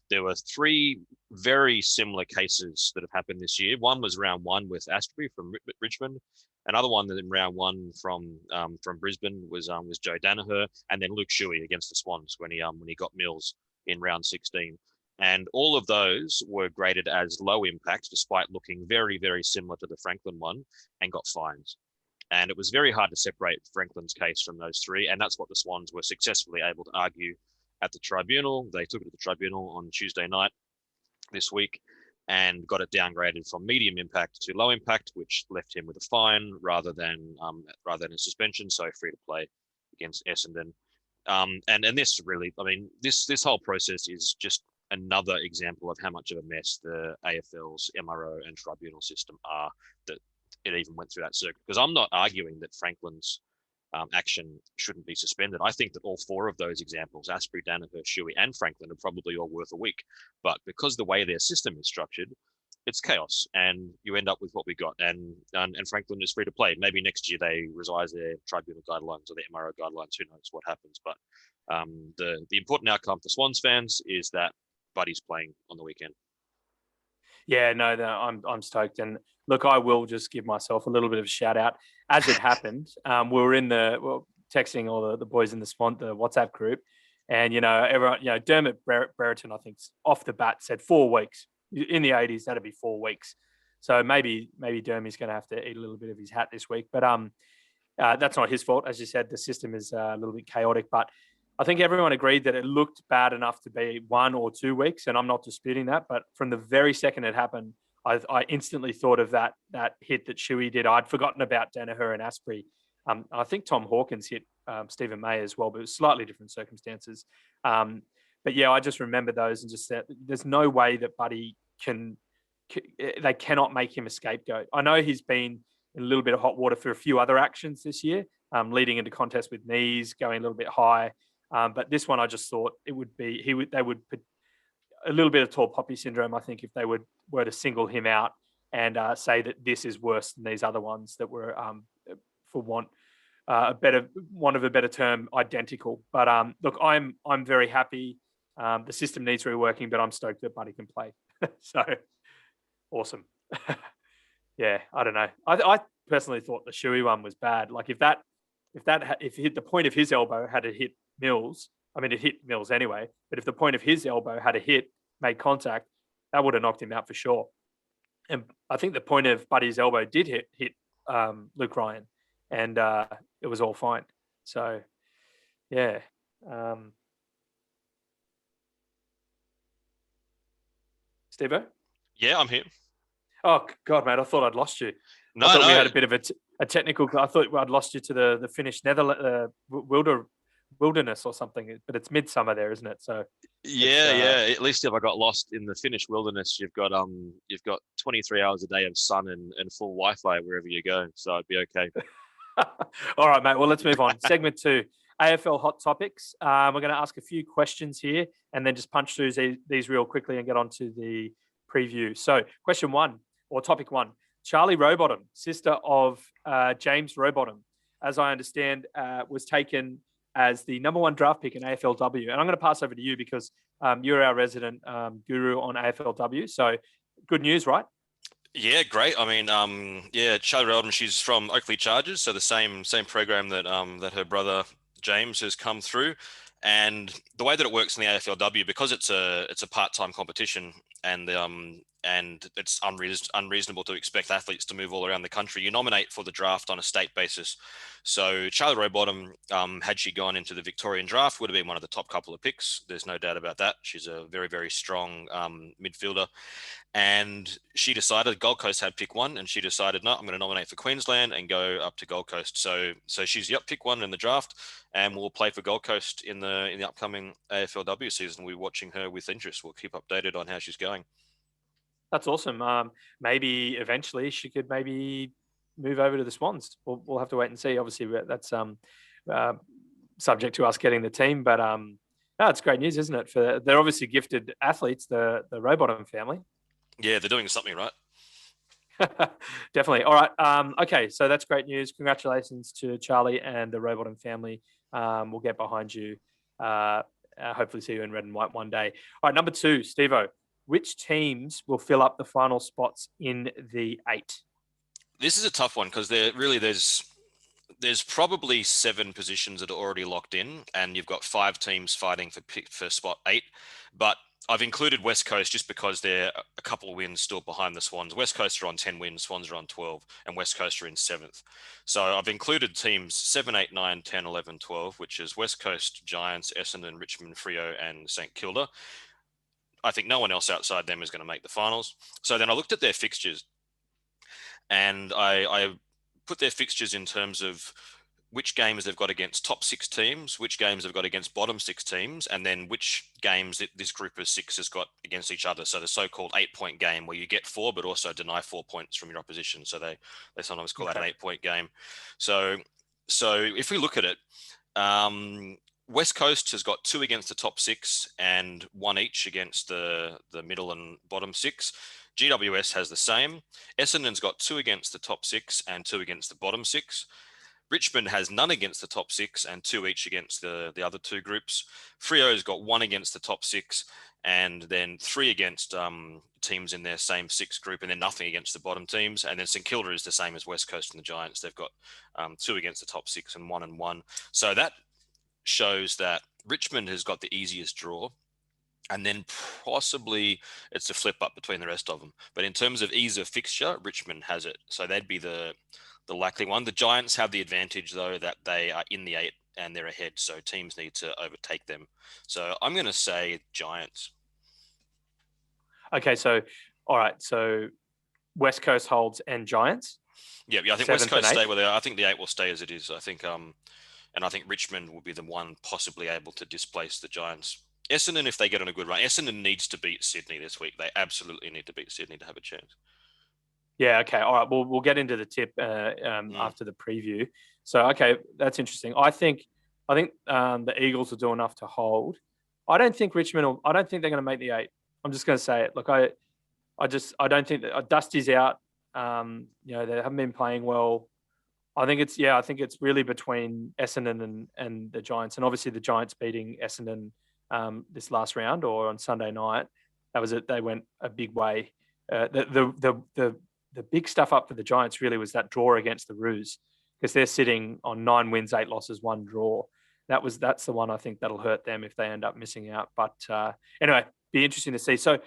there were three very similar cases that have happened this year. One was round one with Astbury from Richmond. Another one in round one from Brisbane was Joe Danaher, and then Luke Shuey against the Swans when he got Mills in round 16. And all of those were graded as low impact, despite looking very, very similar to the Franklin one, and got fines. And it was very hard to separate Franklin's case from those three, and that's what the Swans were successfully able to argue at the tribunal. They took it to the tribunal on Tuesday night this week and got it downgraded from medium impact to low impact, which left him with a fine rather than a suspension, so free to play against Essendon. And this really, I mean, this whole process is just another example of how much of a mess the AFL's MRO and tribunal system are, that it even went through that circuit. Because I'm not arguing that Franklin's action shouldn't be suspended. I think that all four of those examples, Astbury, Danaher, Shuey, and Franklin, are probably all worth a week. But because the way their system is structured, it's chaos, and you end up with what we got. And Franklin is free to play. Maybe next year they revise their tribunal guidelines or their MRO guidelines. Who knows what happens? But the important outcome for Swans fans is that Buddy's playing on the weekend. Yeah, no, I'm stoked. And look, I will just give myself a little bit of a shout out. As it happened, we were texting all the boys in the WhatsApp group, and everyone, Dermot Brereton, I think off the bat said 4 weeks. In the 80s, that'd be 4 weeks. So maybe Dermy's going to have to eat a little bit of his hat this week. But that's not his fault. As you said, the system is a little bit chaotic. But I think everyone agreed that it looked bad enough to be 1 or 2 weeks, and I'm not disputing that. But from the very second it happened, I instantly thought of that hit that Shuey did. I'd forgotten about Danaher and Astbury. I think Tom Hawkins hit Stephen May as well, but it was slightly different circumstances. But yeah, I just remember those and just said, there's no way that Buddy they cannot make him a scapegoat. I know he's been in a little bit of hot water for a few other actions this year, leading into contests with knees, going a little bit high. But this one, I just thought they would put a little bit of tall poppy syndrome, I think, if they were to single him out and say that this is worse than these other ones that were, for want of a better term, identical. But look, I'm very happy. The system needs reworking, but I'm stoked that Buddy can play. So awesome. Yeah, I don't know. I personally thought the Shuey one was bad. Like if hit the point of his elbow had to hit Mills, I mean, it hit Mills anyway, but if the point of his elbow had made contact, that would have knocked him out for sure. And I think the point of Buddy's elbow did hit Luke Ryan, and it was all fine. So, yeah. Stevo? Yeah, I'm here. Oh, God, mate, I thought I'd lost you. No, I thought we had a bit of a technical. I thought I'd lost you to the Finnish wilderness or something, but it's midsummer there, isn't it? So yeah. At least if I got lost in the Finnish wilderness, you've got 23 hours a day of sun and full Wi-Fi wherever you go, so I'd be okay. All right, mate. Well, let's move on. Segment 2, AFL hot topics. We're going to ask a few questions here and then just punch through these real quickly and get on to the preview. So, question 1 or topic 1. Charlie Rowbottom, sister of James Rowbottom, as I understand, was taken as the number 1 draft pick in AFLW. And I'm going to pass over to you because you're our resident guru on AFLW. So good news, right? Yeah, great. I mean, Charlie Rowbottom, she's from Oakley Chargers, so the same program that her brother James has come through. And the way that it works in the AFLW, because it's a part-time competition, and and it's unreasonable to expect athletes to move all around the country. You nominate for the draft on a state basis. So Charlie Rowbottom, had she gone into the Victorian draft, would have been one of the top couple of picks. There's no doubt about that. She's a very, very strong midfielder. And she decided Gold Coast had pick 1, and she decided, no, I'm going to nominate for Queensland and go up to Gold Coast. So she's pick 1 in the draft, and will play for Gold Coast in the upcoming AFLW season. We're watching her with interest. We'll keep updated on how she's going. That's awesome. Maybe eventually she could maybe move over to the Swans. We'll have to wait and see. Obviously, that's subject to us getting the team, but no, it's great news, isn't it? They're obviously gifted athletes, the Rowbottom family. Yeah, they're doing something right. Definitely. All right. Okay, so that's great news. Congratulations to Charlie and the Rowbottom family. We'll get behind you. Hopefully see you in red and white one day. All right, number 2, Stevo. Which teams will fill up the final spots in the 8? This is a tough one because there's probably 7 positions that are already locked in, and you've got 5 teams fighting for spot 8. But I've included West Coast just because they're a couple of wins still behind the Swans. West Coast are on 10 wins, Swans are on 12, and West Coast are in 7th. So I've included teams 7, 8, 9, 10, 11, 12, which is West Coast, Giants, Essendon, Richmond, Freo, and St Kilda. I think no one else outside them is going to make the finals. So then I looked at their fixtures, and I put their fixtures in terms of which games they've got against top 6 teams, which games they've got against bottom 6 teams, and then which games this group of 6 has got against each other. So the so-called 8-point game where you get 4, but also deny 4 points from your opposition. So they sometimes call that an 8-point game. So if we look at it, West Coast has got 2 against the top 6 and 1 each against the middle and bottom 6. GWS has the same. Essendon's got 2 against the top 6 and 2 against the bottom 6. Richmond has none against the top 6 and 2 each against the other 2 groups. Freo's got 1 against the top 6 and then 3 against teams in their same 6 group, and then nothing against the bottom teams. And then St Kilda is the same as West Coast and the Giants. They've got 2 against the top 6 and 1 and 1. So that shows that Richmond has got the easiest draw, and then possibly it's a flip up between the rest of them. But in terms of ease of fixture, Richmond has it. So they'd be the likely one. The Giants have the advantage, though, that they are in the 8 and they're ahead, so teams need to overtake them. So I'm going to say Giants. Okay, so all right, so West Coast holds and Giants. Yeah, I think West Coast stay where they are. I think the 8 will stay as it is. I think, and I think Richmond will be the one possibly able to displace the Giants. Essendon, if they get on a good run, Essendon needs to beat Sydney this week. They absolutely need to beat Sydney to have a chance. Yeah, okay. All right. We'll get into the tip after the preview. So, okay, that's interesting. I think the Eagles will do enough to hold. I don't think Richmond I don't think they're going to make the 8. I'm just going to say it. Look, I don't think that Dusty's out. They haven't been playing well. I think it's really between Essendon and the Giants. And obviously the Giants beating Essendon this last round or on Sunday night. That was it. They went a big way. The big stuff up for the Giants really was that draw against the Roos, because they're sitting on 9 wins, 8 losses, 1 draw. That's the one I think that'll hurt them if they end up missing out. But anyway, be interesting to see. So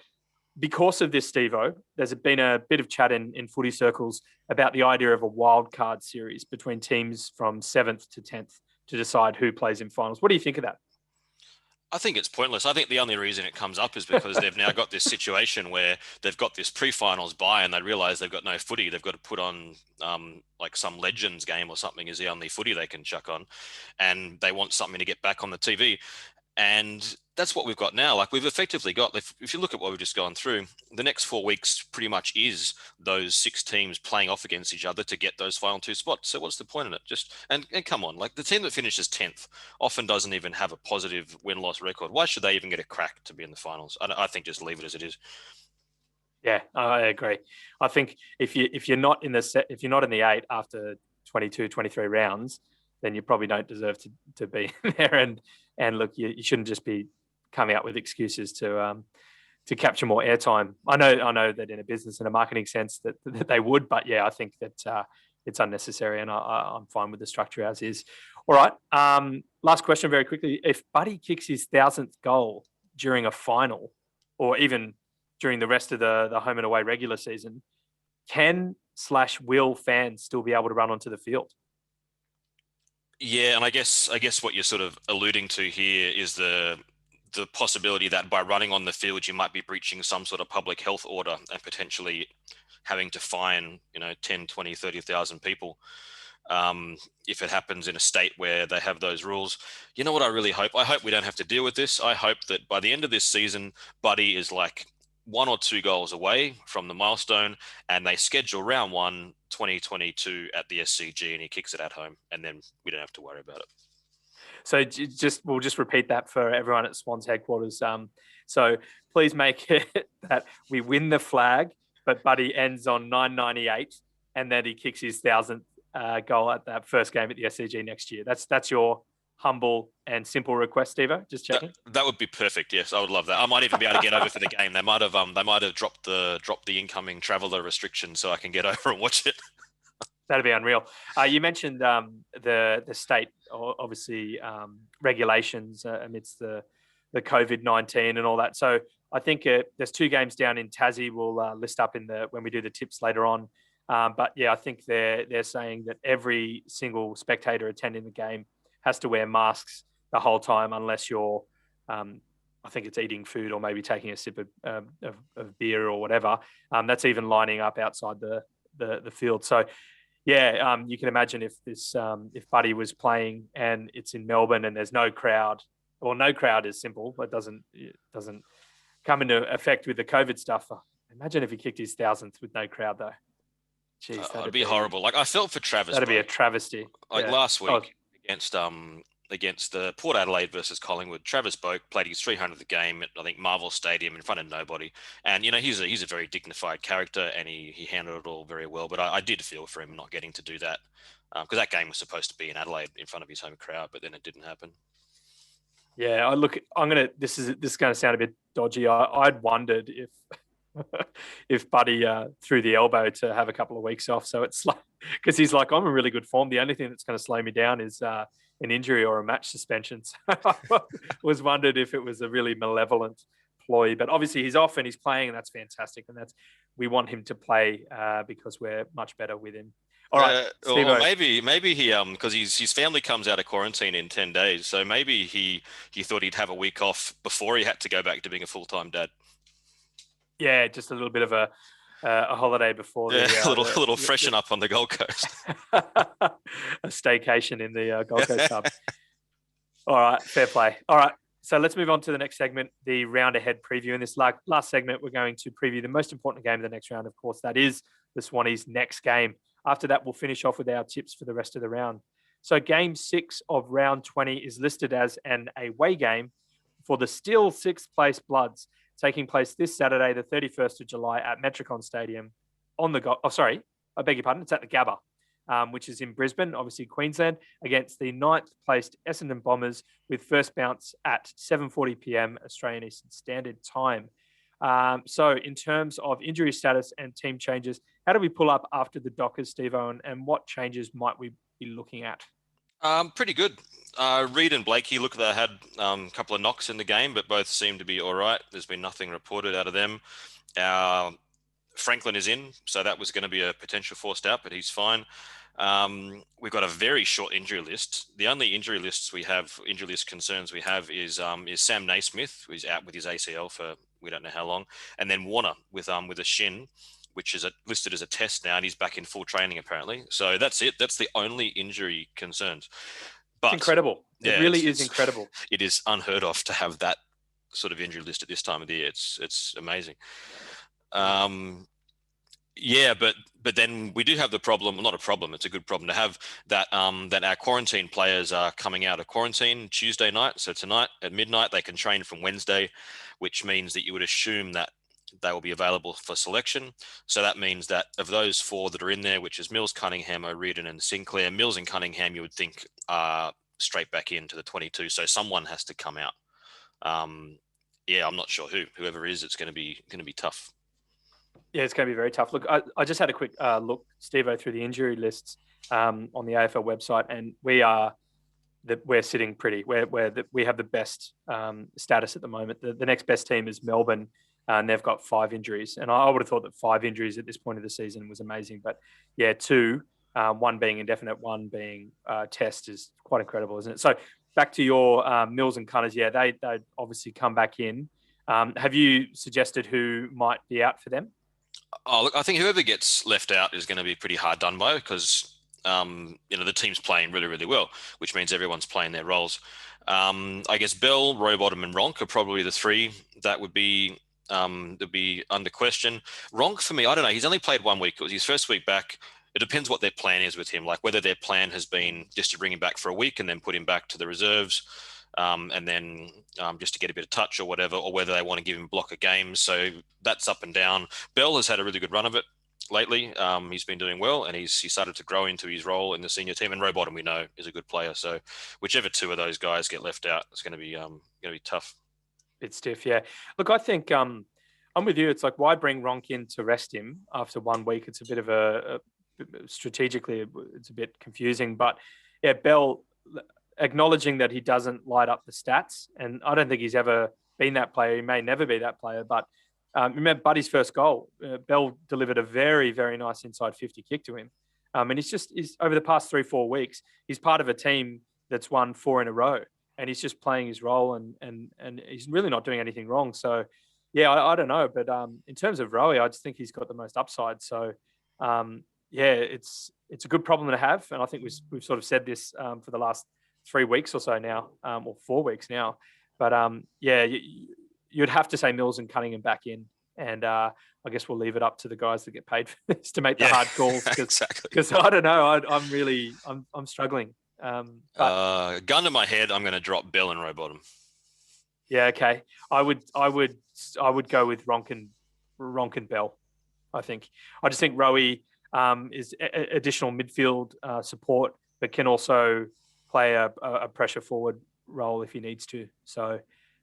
because of this, Stevo, there's been a bit of chat in footy circles about the idea of a wild card series between teams from 7th to 10th to decide who plays in finals. What do you think of that? I think it's pointless. I think the only reason it comes up is because they've now got this situation where they've got this pre-finals bye and they realise they've got no footy. They've got to put on like some Legends game or something is the only footy they can chuck on, and they want something to get back on the TV. And that's what we've got now. Like, we've effectively got, if you look at what we've just gone through, the next 4 weeks pretty much is those 6 teams playing off against each other to get those final 2 spots. So what's the point in it? And come on, like, the team that finishes 10th often doesn't even have a positive win-loss record. Why should they even get a crack to be in the finals? I think just leave it as it is. Yeah, I agree. I think if you're not in the 8 after 22, 23 rounds, then you probably don't deserve to be there. And look, you shouldn't just be coming up with excuses to capture more airtime. I know that in a business and a marketing sense that they would, but yeah, I think that it's unnecessary, and I'm fine with the structure as is. All right. Last question very quickly. If Buddy kicks his 1,000th goal during a final, or even during the rest of the home and away regular season, can/will fans still be able to run onto the field? Yeah, and I guess what you're sort of alluding to here is the possibility that by running on the field, you might be breaching some sort of public health order and potentially having to fine, 10, 20, 30,000 people if it happens in a state where they have those rules. You know what I really hope? I hope we don't have to deal with this. I hope that by the end of this season, Buddy is like 1 or 2 goals away from the milestone, and they schedule round 1, 2022 at the SCG, and he kicks it at home, and then we don't have to worry about it. So we'll just repeat that for everyone at Swans headquarters. So please make it that we win the flag, but Buddy ends on 998, and then he kicks his 1,000th goal at that first game at the SCG next year. That's your humble and simple request, Stevo. Just checking. That would be perfect. Yes, I would love that. I might even be able to get over for the game. They might have dropped the incoming traveller restriction so I can get over and watch it. That'd be unreal. You mentioned the state, obviously, regulations amidst the COVID-19 and all that. So I think there's 2 games down in Tassie. We'll list up when we do the tips later on. But yeah, I think they're saying that every single spectator attending the game has to wear masks the whole time, unless you're, I think it's eating food or maybe taking a sip of beer or whatever. That's even lining up outside the field. So yeah, you can imagine if Buddy was playing and it's in Melbourne and there's no crowd. Well, no crowd is simple, but it doesn't come into effect with the COVID stuff. Imagine if he kicked his 1,000th with no crowd, though. Jeez, that'd be horrible. Like, I felt for Travis. That'd be a travesty. Like last week against the Port Adelaide versus Collingwood, Travis Boak played his 300th game at, I think, Marvel Stadium in front of nobody. And, he's a very dignified character, and he handled it all very well. But I did feel for him not getting to do that, because that game was supposed to be in Adelaide in front of his home crowd, but then it didn't happen. Yeah, this is going to sound a bit dodgy. I'd wondered if Buddy threw the elbow to have a couple of weeks off. So it's like, because he's like, I'm in really good form. The only thing that's going to slow me down is an injury or a match suspension. So I was wondered if it was a really malevolent ploy. But obviously he's off and he's playing, and that's fantastic. And we want him to play because we're much better with him. All right, or maybe he because his family comes out of quarantine in 10 days, so maybe he thought he'd have a week off before he had to go back to being a full-time dad. Yeah, just a little bit of a holiday before a little freshen up on the Gold Coast. A staycation in the Gold Coast hub. All right, fair play. All right, so let's move on to the next segment, the round ahead preview. In this last segment, we're going to preview the most important game of the next round. Of course, that is the Swannies' next game. After that, we'll finish off with our tips for the rest of the round. So game 6 of round 20 is listed as an away game for the still 6th place Bloods, taking place this Saturday, the 31st of July at Metricon Stadium it's at the Gabba, which is in Brisbane, obviously Queensland, against the 9th placed Essendon Bombers, with first bounce at 7:40 p.m. Australian Eastern Standard Time. So in terms of injury status and team changes, how do we pull up after the Dockers, Stevo, and what changes might we be looking at? Pretty good. Reid and Blakey, they had a couple of knocks in the game, but both seem to be all right. There's been nothing reported out of them. Franklin is in, so that was going to be a potential forced out, but he's fine. We've got a very short injury list. The only injury list concerns we have is Sam Naismith, who's out with his ACL for we don't know how long, and then Warner with a shin, which is listed as a test now, and he's back in full training apparently. So that's it. That's the only injury concerns. But it's incredible. It really is incredible. It is unheard of to have that sort of injury list at this time of the year. It's amazing. Yeah, but then we do have the problem. Well, not a problem. It's a good problem to have that our quarantine players are coming out of quarantine Tuesday night. So tonight at midnight they can train from Wednesday, which means that you would assume that they will be available for selection. So that means that of those 4 that are in there, which is Mills, Cunningham, O'Riordan and Sinclair, Mills and Cunningham you would think are straight back into the 22. So someone has to come out. Yeah, I'm not sure whoever is, it's going to be tough. Yeah, it's going to be very tough. Look, I just had a quick look, Stevo, through the injury lists on the AFL website, and we're sitting pretty. We have the best status at the moment. The next best team is Melbourne, and they've got 5 injuries. And I would have thought that 5 injuries at this point of the season was amazing. But yeah, 2, one being indefinite, one being test is quite incredible, isn't it? So back to your Mills and Cunners, yeah, they obviously come back in. Have you suggested who might be out for them? Oh, look, I think whoever gets left out is going to be pretty hard done by because the team's playing really, really well, which means everyone's playing their roles. I guess Bell, Rowbottom, and Ronk are probably the 3 that would be under question. Ronk, for me, I don't know. He's only played 1 week. It was his first week back. It depends what their plan is with him, like whether their plan has been just to bring him back for a week and then put him back to the reserves, and then just to get a bit of touch or whatever, or whether they want to give him a block of games. So that's up and down. Bell has had a really good run of it lately. He's been doing well, and he started to grow into his role in the senior team. And Rowbottom, we know, is a good player. So whichever 2 of those guys get left out, it's going to be tough. Bit stiff, yeah. Look, I think I'm with you. It's like, why bring Ronk in to rest him after 1 week? It's a bit of strategically, it's a bit confusing. But yeah, Bell, acknowledging that he doesn't light up the stats, and I don't think he's ever been that player. He may never be that player, but remember Buddy's first goal, Bell delivered a very, very nice inside 50 kick to him. And he's over the past 3-4 weeks, he's part of a team that's won 4 in a row, and he's just playing his role, and he's really not doing anything wrong. So yeah, I don't know, but in terms of Rowie, I just think he's got the most upside. So yeah, it's a good problem to have, and I think we've sort of said this for the last 3 weeks or so now, or 4 weeks now. But yeah, you'd have to say Mills and Cunningham back in, and I guess we'll leave it up to the guys that get paid for this to make the hard calls. Exactly. Because I don't know, I'm struggling. Gun to my head, I'm going to drop Bell and Rowbottom. Yeah, okay. I would go with Ronk and Bell. I just think Rowie is additional midfield support, but can also play a pressure forward role if he needs to. So,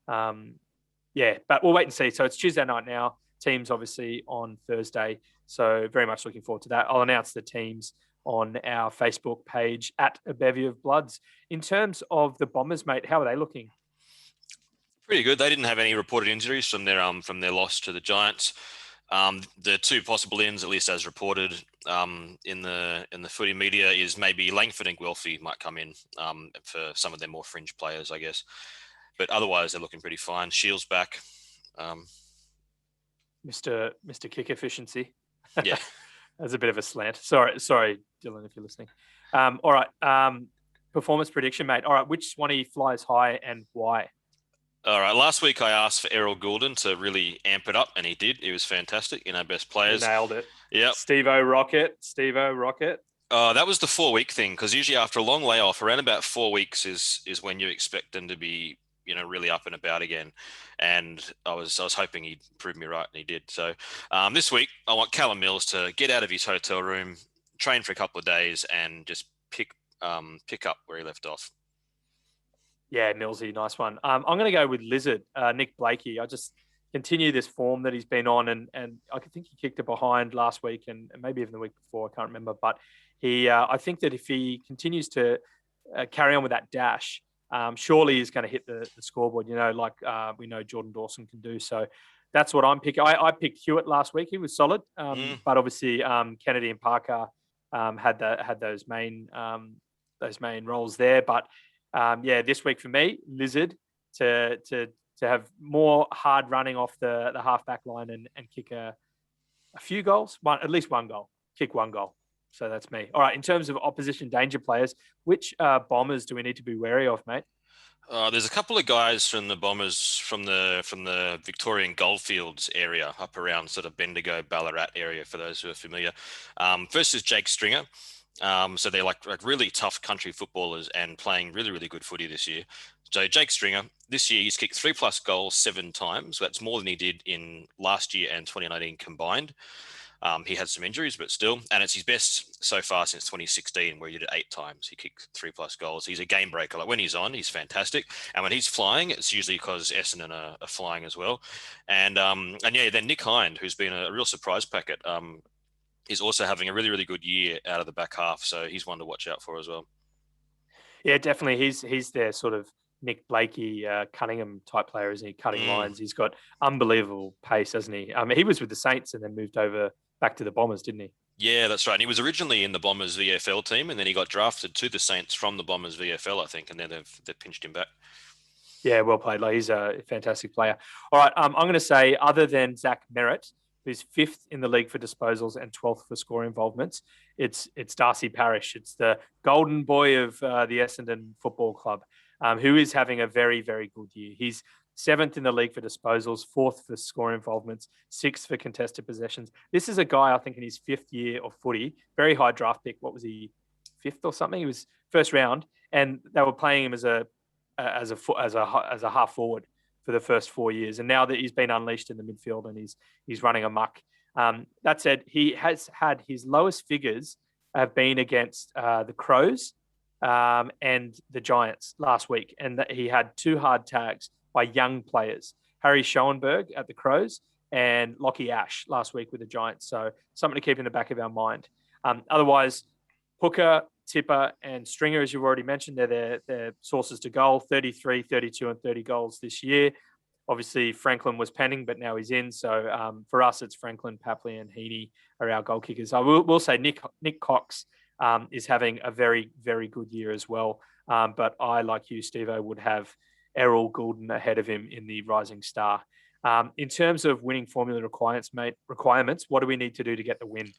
yeah, but we'll wait and see. So it's Tuesday night now. Teams obviously on Thursday. So very much looking forward to that. I'll announce the teams on our Facebook page at A Bevy of Bloods. In terms of the Bombers, mate, how are they looking? Pretty good. They didn't have any reported injuries from their loss to the Giants. The 2 possible ins, at least as reported in the footy media, is maybe Langford and Guelphy might come in for some of their more fringe players, I guess. But otherwise, they're looking pretty fine. Shields back. Mr. Kick Efficiency. Yeah. That's a bit of a slant. Sorry, Dylan, if you're listening. All right. Performance prediction, mate. All right. Which Swanee flies high and why? All right. Last week, I asked for Errol Goulden to really amp it up, and he did. He was fantastic. Best players. He nailed it. Yep. Stevo Rocket. That was the 4-week thing, because usually after a long layoff, around about 4 weeks is when you expect them to be, really up and about again. And I was hoping he'd prove me right, and he did. So this week, I want Callum Mills to get out of his hotel room, train for a couple of days, and just pick up where he left off. Yeah, Millsy, nice one. I'm going to go with Lizard, Nick Blakey. I just continue this form that he's been on, and I think he kicked it behind last week and maybe even the week before. I can't remember, but I think that if he continues to carry on with that dash, surely he's going to hit the scoreboard. Like we know Jordan Dawson can do. So that's what I'm picking. I picked Hewitt last week. He was solid, but obviously Kennedy and Parker had those main roles there, but. Yeah, this week for me, Lizard to have more hard running off the half-back line and kick a few goals, at least one goal, kick one goal. So that's me. All right, in terms of opposition danger players, which Bombers do we need to be wary of, mate? There's a couple of guys from the Bombers from the Victorian Goldfields area, up around sort of Bendigo, Ballarat area, for those who are familiar. First is Jake Stringer. So they're like really tough country footballers and playing really, really good footy this year. So Jake Stringer, this year he's kicked 3+ goals 7 times. That's more than he did in last year and 2019 combined. He had some injuries, but still, and it's his best so far since 2016, where he did it 8 times. He kicked 3+ goals. He's a game breaker. Like when he's on, he's fantastic. And when he's flying, it's usually because Essendon are flying as well. And yeah, then Nick Hind, who's been a real surprise packet, is also having a really, really good year out of the back half. So he's one to watch out for as well. Yeah, definitely. He's their sort of Nick Blakey, Cunningham type player, isn't he? Cutting Mm. lines. He's got unbelievable pace, hasn't he? He was with the Saints and then moved over back to the Bombers, didn't he? Yeah, that's right. And he was originally in the Bombers VFL team, and then he got drafted to the Saints from the Bombers VFL, I think, and then they've pinched him back. Yeah, well played. Like, he's a fantastic player. All right, I'm going to say, other than Zach Merritt, who's 5th in the league for disposals and 12th for score involvements, it's Darcy Parish. It's the golden boy of the Essendon Football Club, who is having a very, very good year. He's 7th in the league for disposals, 4th for score involvements, 6th for contested possessions. This is a guy, I think, in his 5th year of footy, very high draft pick. What was he, 5th or something? He was first round, and they were playing him as a half forward for the first 4 years, and now that he's been unleashed in the midfield and he's running amok. That said, he has had his lowest figures have been against the Crows and the Giants last week, and that he had 2 hard tags by young players, Harry Schoenberg at the Crows and Lockie Ash last week with the Giants. So something to keep in the back of our mind. Otherwise, Hooker, Tipper and Stringer, as you've already mentioned, they're their sources to goal, 33, 32 and 30 goals this year. Obviously, Franklin was penning, but now he's in. So for us, it's Franklin, Papley and Heaney are our goal kickers. I will say Nick Cox is having a very, very good year as well. But I, like you, Stevo, would have Errol Goulden ahead of him in the Rising Star. In terms of winning formula requirements, what do we need to do to get the win?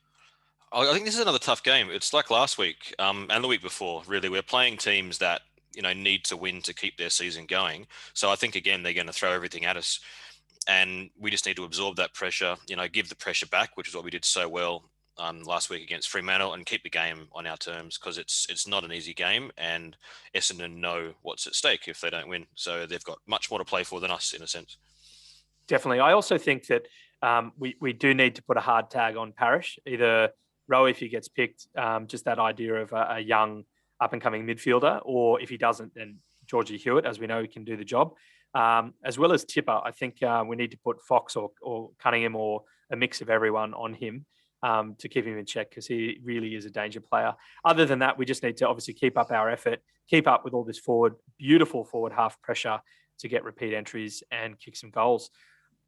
I think this is another tough game. It's like last week and the week before, really. We're playing teams that, need to win to keep their season going. So I think, again, they're going to throw everything at us. And we just need to absorb that pressure, give the pressure back, which is what we did so well last week against Fremantle, and keep the game on our terms, because it's not an easy game, and Essendon know what's at stake if they don't win. So they've got much more to play for than us, in a sense. Definitely. I also think that we do need to put a hard tag on Parish, either Rowe if he gets picked, just that idea of a young up-and-coming midfielder, or if he doesn't, then Georgie Hewitt, as we know, he can do the job. As well as Tipper, I think we need to put Fox or Cunningham or a mix of everyone on him to keep him in check, because he really is a danger player. Other than that, we just need to obviously keep up our effort, keep up with all this beautiful forward half pressure to get repeat entries and kick some goals.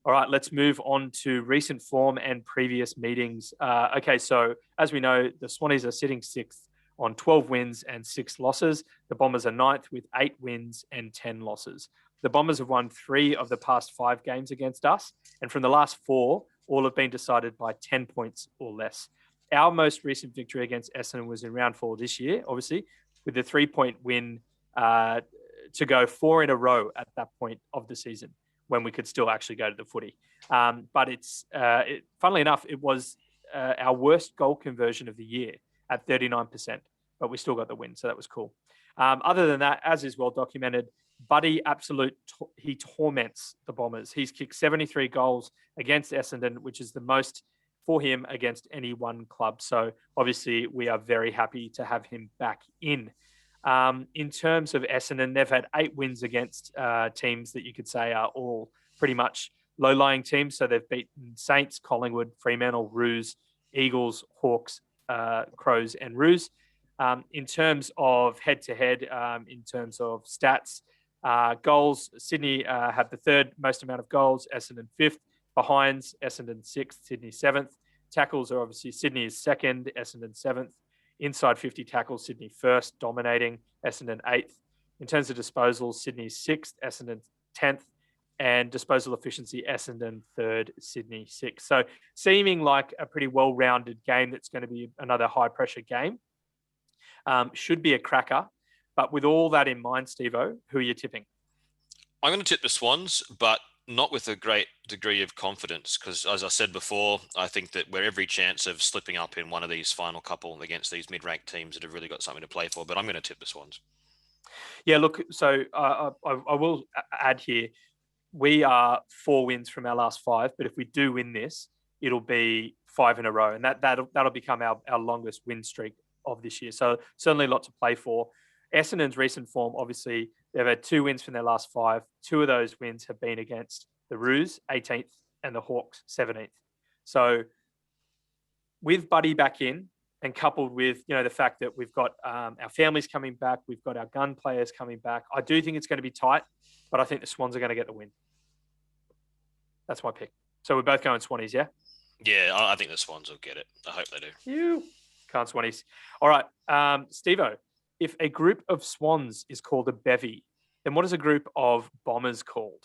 All right, let's move on to recent form and previous meetings. Okay, so as we know, the Swannies are sitting 6th on 12 wins and 6 losses. The Bombers are 9th with 8 wins and 10 losses. The Bombers have won 3 of the past 5 games against us, and from the last 4, all have been decided by 10 points or less. Our most recent victory against Essendon was in round 4 this year, obviously, with the 3-point win to go 4 in a row at that point of the season, when we could still actually go to the footy. But funnily enough, it was our worst goal conversion of the year at 39%, but we still got the win, so that was cool. Other than that, as is well documented, Buddy he torments the Bombers. He's kicked 73 goals against Essendon, which is the most for him against any one club. So obviously we are very happy to have him back in. In terms of Essendon, they've had 8 wins against teams that you could say are all pretty much low-lying teams. So they've beaten Saints, Collingwood, Fremantle, Roos, Eagles, Hawks, Crows and Roos. In terms of head-to-head, in terms of stats, goals, Sydney have the 3rd most amount of goals, Essendon 5th, behinds, Essendon 6th, Sydney 7th. Tackles are obviously Sydney is 2nd, Essendon 7th. Inside 50 tackles, Sydney 1st, dominating, Essendon 8th. In terms of disposals, Sydney 6th, Essendon 10th. And disposal efficiency, Essendon 3rd, Sydney 6th. So seeming like a pretty well-rounded game that's going to be another high-pressure game. Should be a cracker. But with all that in mind, Stevo, who are you tipping? I'm going to tip the Swans, but not with a great degree of confidence, because as I said before, I think that we're every chance of slipping up in one of these final couple against these mid-ranked teams that have really got something to play for, but I'm going to tip the Swans. Yeah, look, so I will add here, we are 4 wins from our last 5, but if we do win this, it'll be 5 in a row, and that'll become our longest win streak of this year. So certainly a lot to play for. Essendon's recent form, obviously, they've had 2 wins from their last 5. 2 of those wins have been against the Roos, 18th, and the Hawks, 17th. So with Buddy back in, and coupled with, the fact that we've got our families coming back, we've got our gun players coming back, I do think it's going to be tight, but I think the Swans are going to get the win. That's my pick. So we're both going Swannies, yeah? Yeah, I think the Swans will get it. I hope they do. You can't Swannies. All right, Stevo, if a group of Swans is called a bevy, then what is a group of Bombers called?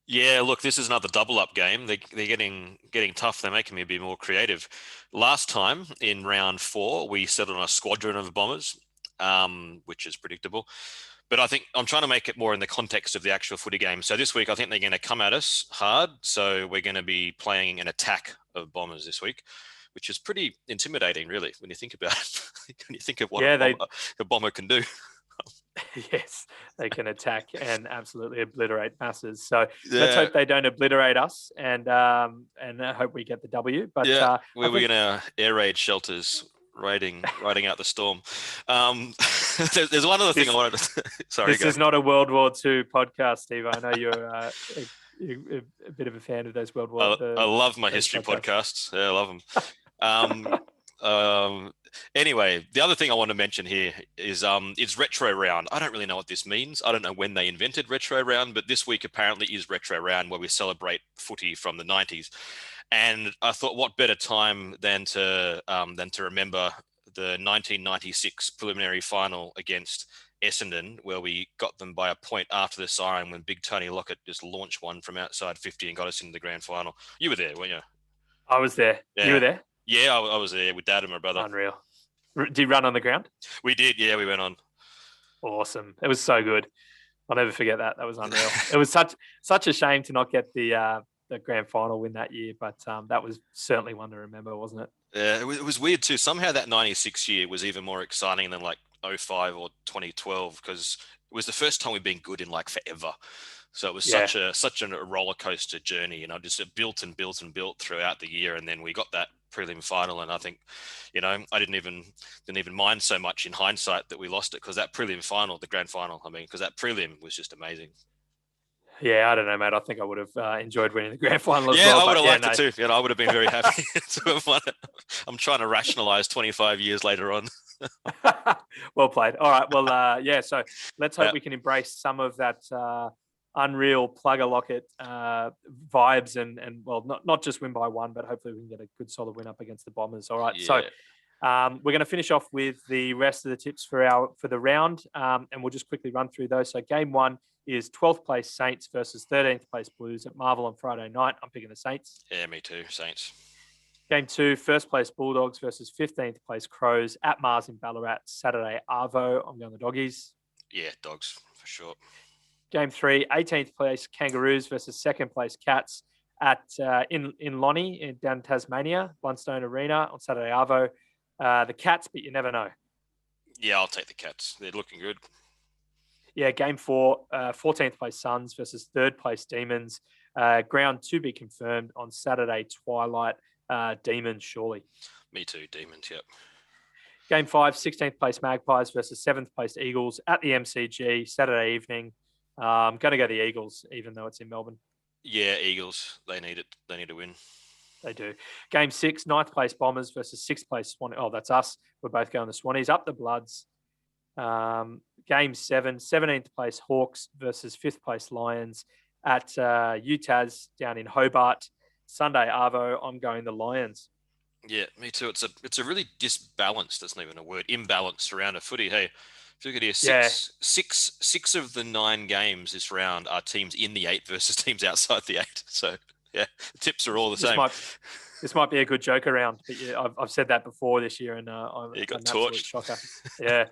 Yeah, look, this is another double-up game. They're getting tough. They're making me be more creative. Last time in round 4, we settled on a squadron of Bombers, which is predictable. But I think I'm trying to make it more in the context of the actual footy game. So this week, I think they're going to come at us hard. So we're going to be playing an attack of Bombers this week, which is pretty intimidating, really, when you think about it. When you think of what a bomber can do. Yes, they can attack and absolutely obliterate masses. So let's hope they don't obliterate us, and I hope we get the W. But we're going to air raid shelters, raiding out the storm. There's one other thing I wanted to. Sorry, this is not a World War II podcast, Steve. I know you're a bit of a fan of those World War. I love my history podcasts. Yeah, I love them. Anyway, the other thing I want to mention here is it's retro round. I don't really know what this means. I don't know when they invented retro round, but this week apparently is retro round, where we celebrate footy from the 90s. And I thought, what better time than to remember the 1996 preliminary final against Essendon, where we got them by a point after the siren when Big Tony Lockett just launched one from outside 50 and got us into the grand final. You were there, weren't you? I was there. Yeah. You were there? Yeah, I was there with Dad and my brother. Unreal. Did you run on the ground? We did, yeah, we went on. Awesome. It was so good. I'll never forget that. That was unreal. It was such a shame to not get the grand final win that year, but that was certainly one to remember, wasn't it? Yeah, it was weird too. Somehow that 96 year was even more exciting than like 05 or 2012, because it was the first time we'd been good in like forever. So it was such a roller coaster journey, just it built and built and built throughout the year. And then we got that prelim final, and I think, I didn't even mind so much in hindsight that we lost it, because that prelim final, the grand final, because that prelim was just amazing. Yeah, I don't know, mate. I think I would have enjoyed winning the grand final as well. Yeah, I would have liked it too. I would have been very happy to have won it. I'm trying to rationalise 25 years later on. Well played. All right. Well, so let's hope we can embrace some of that unreal Plugger Lockett vibes and not just win by 1, but hopefully we can get a good solid win up against the Bombers. All right. Yeah. So we're going to finish off with the rest of the tips for the round, and we'll just quickly run through those. So game 1 is 12th place Saints versus 13th place Blues at Marvel on Friday night. I'm picking the Saints. Yeah, me too. Saints. Game 2, first place Bulldogs versus 15th place Crows at Mars in Ballarat, Saturday Arvo. I'm going the Doggies. Yeah, Dogs for sure. Game 3, 18th place Kangaroos versus 2nd place Cats at in Lonnie down in Tasmania, Blundstone Arena on Saturday Arvo. The Cats, but you never know. Yeah, I'll take the Cats. They're looking good. Yeah, game 4, 14th place Suns versus 3rd place Demons. Ground to be confirmed on Saturday twilight. Demons, surely. Me too, Demons, yep. Game 5, 16th place Magpies versus 7th place Eagles at the MCG, Saturday evening. I'm going to go the Eagles, even though it's in Melbourne. Yeah, Eagles. They need it. They need to win. They do. Game 6, 9th place Bombers versus 6th place Swannies. Oh, that's us. We're both going the Swannies. Up the Bloods. Game 7, 17th place Hawks versus 5th place Lions at UTAS down in Hobart. Sunday Arvo, I'm going the Lions. Yeah, me too. It's a really disbalanced, that's not even a word, imbalanced round of footy. Hey, if you look at here, six of the 9 games this round are teams in the 8 versus teams outside the 8. So, yeah, the tips are all the same. This might be a good joke around, but yeah, I've said that before this year, and I'm you got an torched. Shocker. Yeah.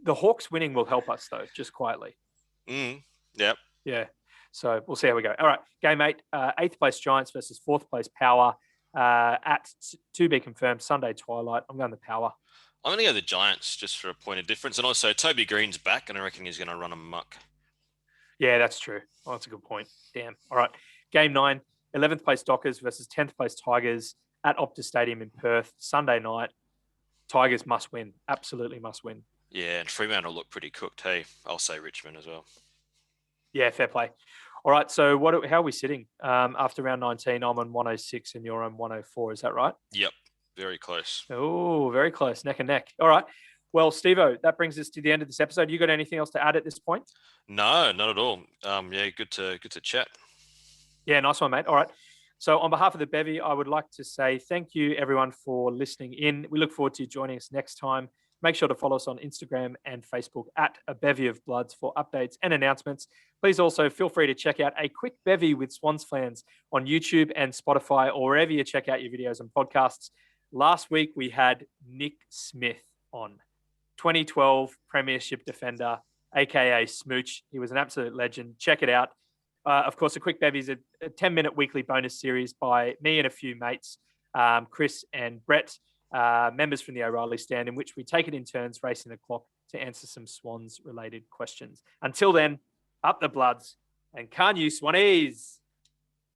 The Hawks winning will help us, though, just quietly. Yep. Yeah. So we'll see how we go. All right. Game 8, 8th place Giants versus 4th place Power at to be confirmed Sunday twilight. I'm going the Power. I'm going to go the Giants just for a point of difference. And also, Toby Green's back, and I reckon he's going to run amok. Yeah, that's true. Oh, that's a good point. Damn. All right. Game 9, 11th place Dockers versus 10th place Tigers at Optus Stadium in Perth, Sunday night. Tigers must win. Absolutely must win. Yeah, and Fremantle look pretty cooked. Hey, I'll say Richmond as well. Yeah, fair play. All right, so how are we sitting? After round 19, I'm on 106 and you're on 104. Is that right? Yep. Very close. Oh, very close, neck and neck. All right. Well, Stevo, that brings us to the end of this episode. You got anything else to add at this point? No, not at all. Yeah, good to chat. Yeah, nice one, mate. All right. So on behalf of the Bevy, I would like to say thank you, everyone, for listening in. We look forward to you joining us next time. Make sure to follow us on Instagram and Facebook at A Bevy of Bloods for updates and announcements. Please also feel free to check out A Quick Bevy with Swans fans on YouTube and Spotify or wherever you check out your videos and podcasts. Last week, we had Nick Smith on, 2012 Premiership defender, aka Smooch. He was an absolute legend. Check it out. Of course, A Quick Bevy is a 10-minute weekly bonus series by me and a few mates, Chris and Brett, members from the O'Reilly stand, in which we take it in turns, racing the clock to answer some Swans-related questions. Until then, up the Bloods, and can you Swannies?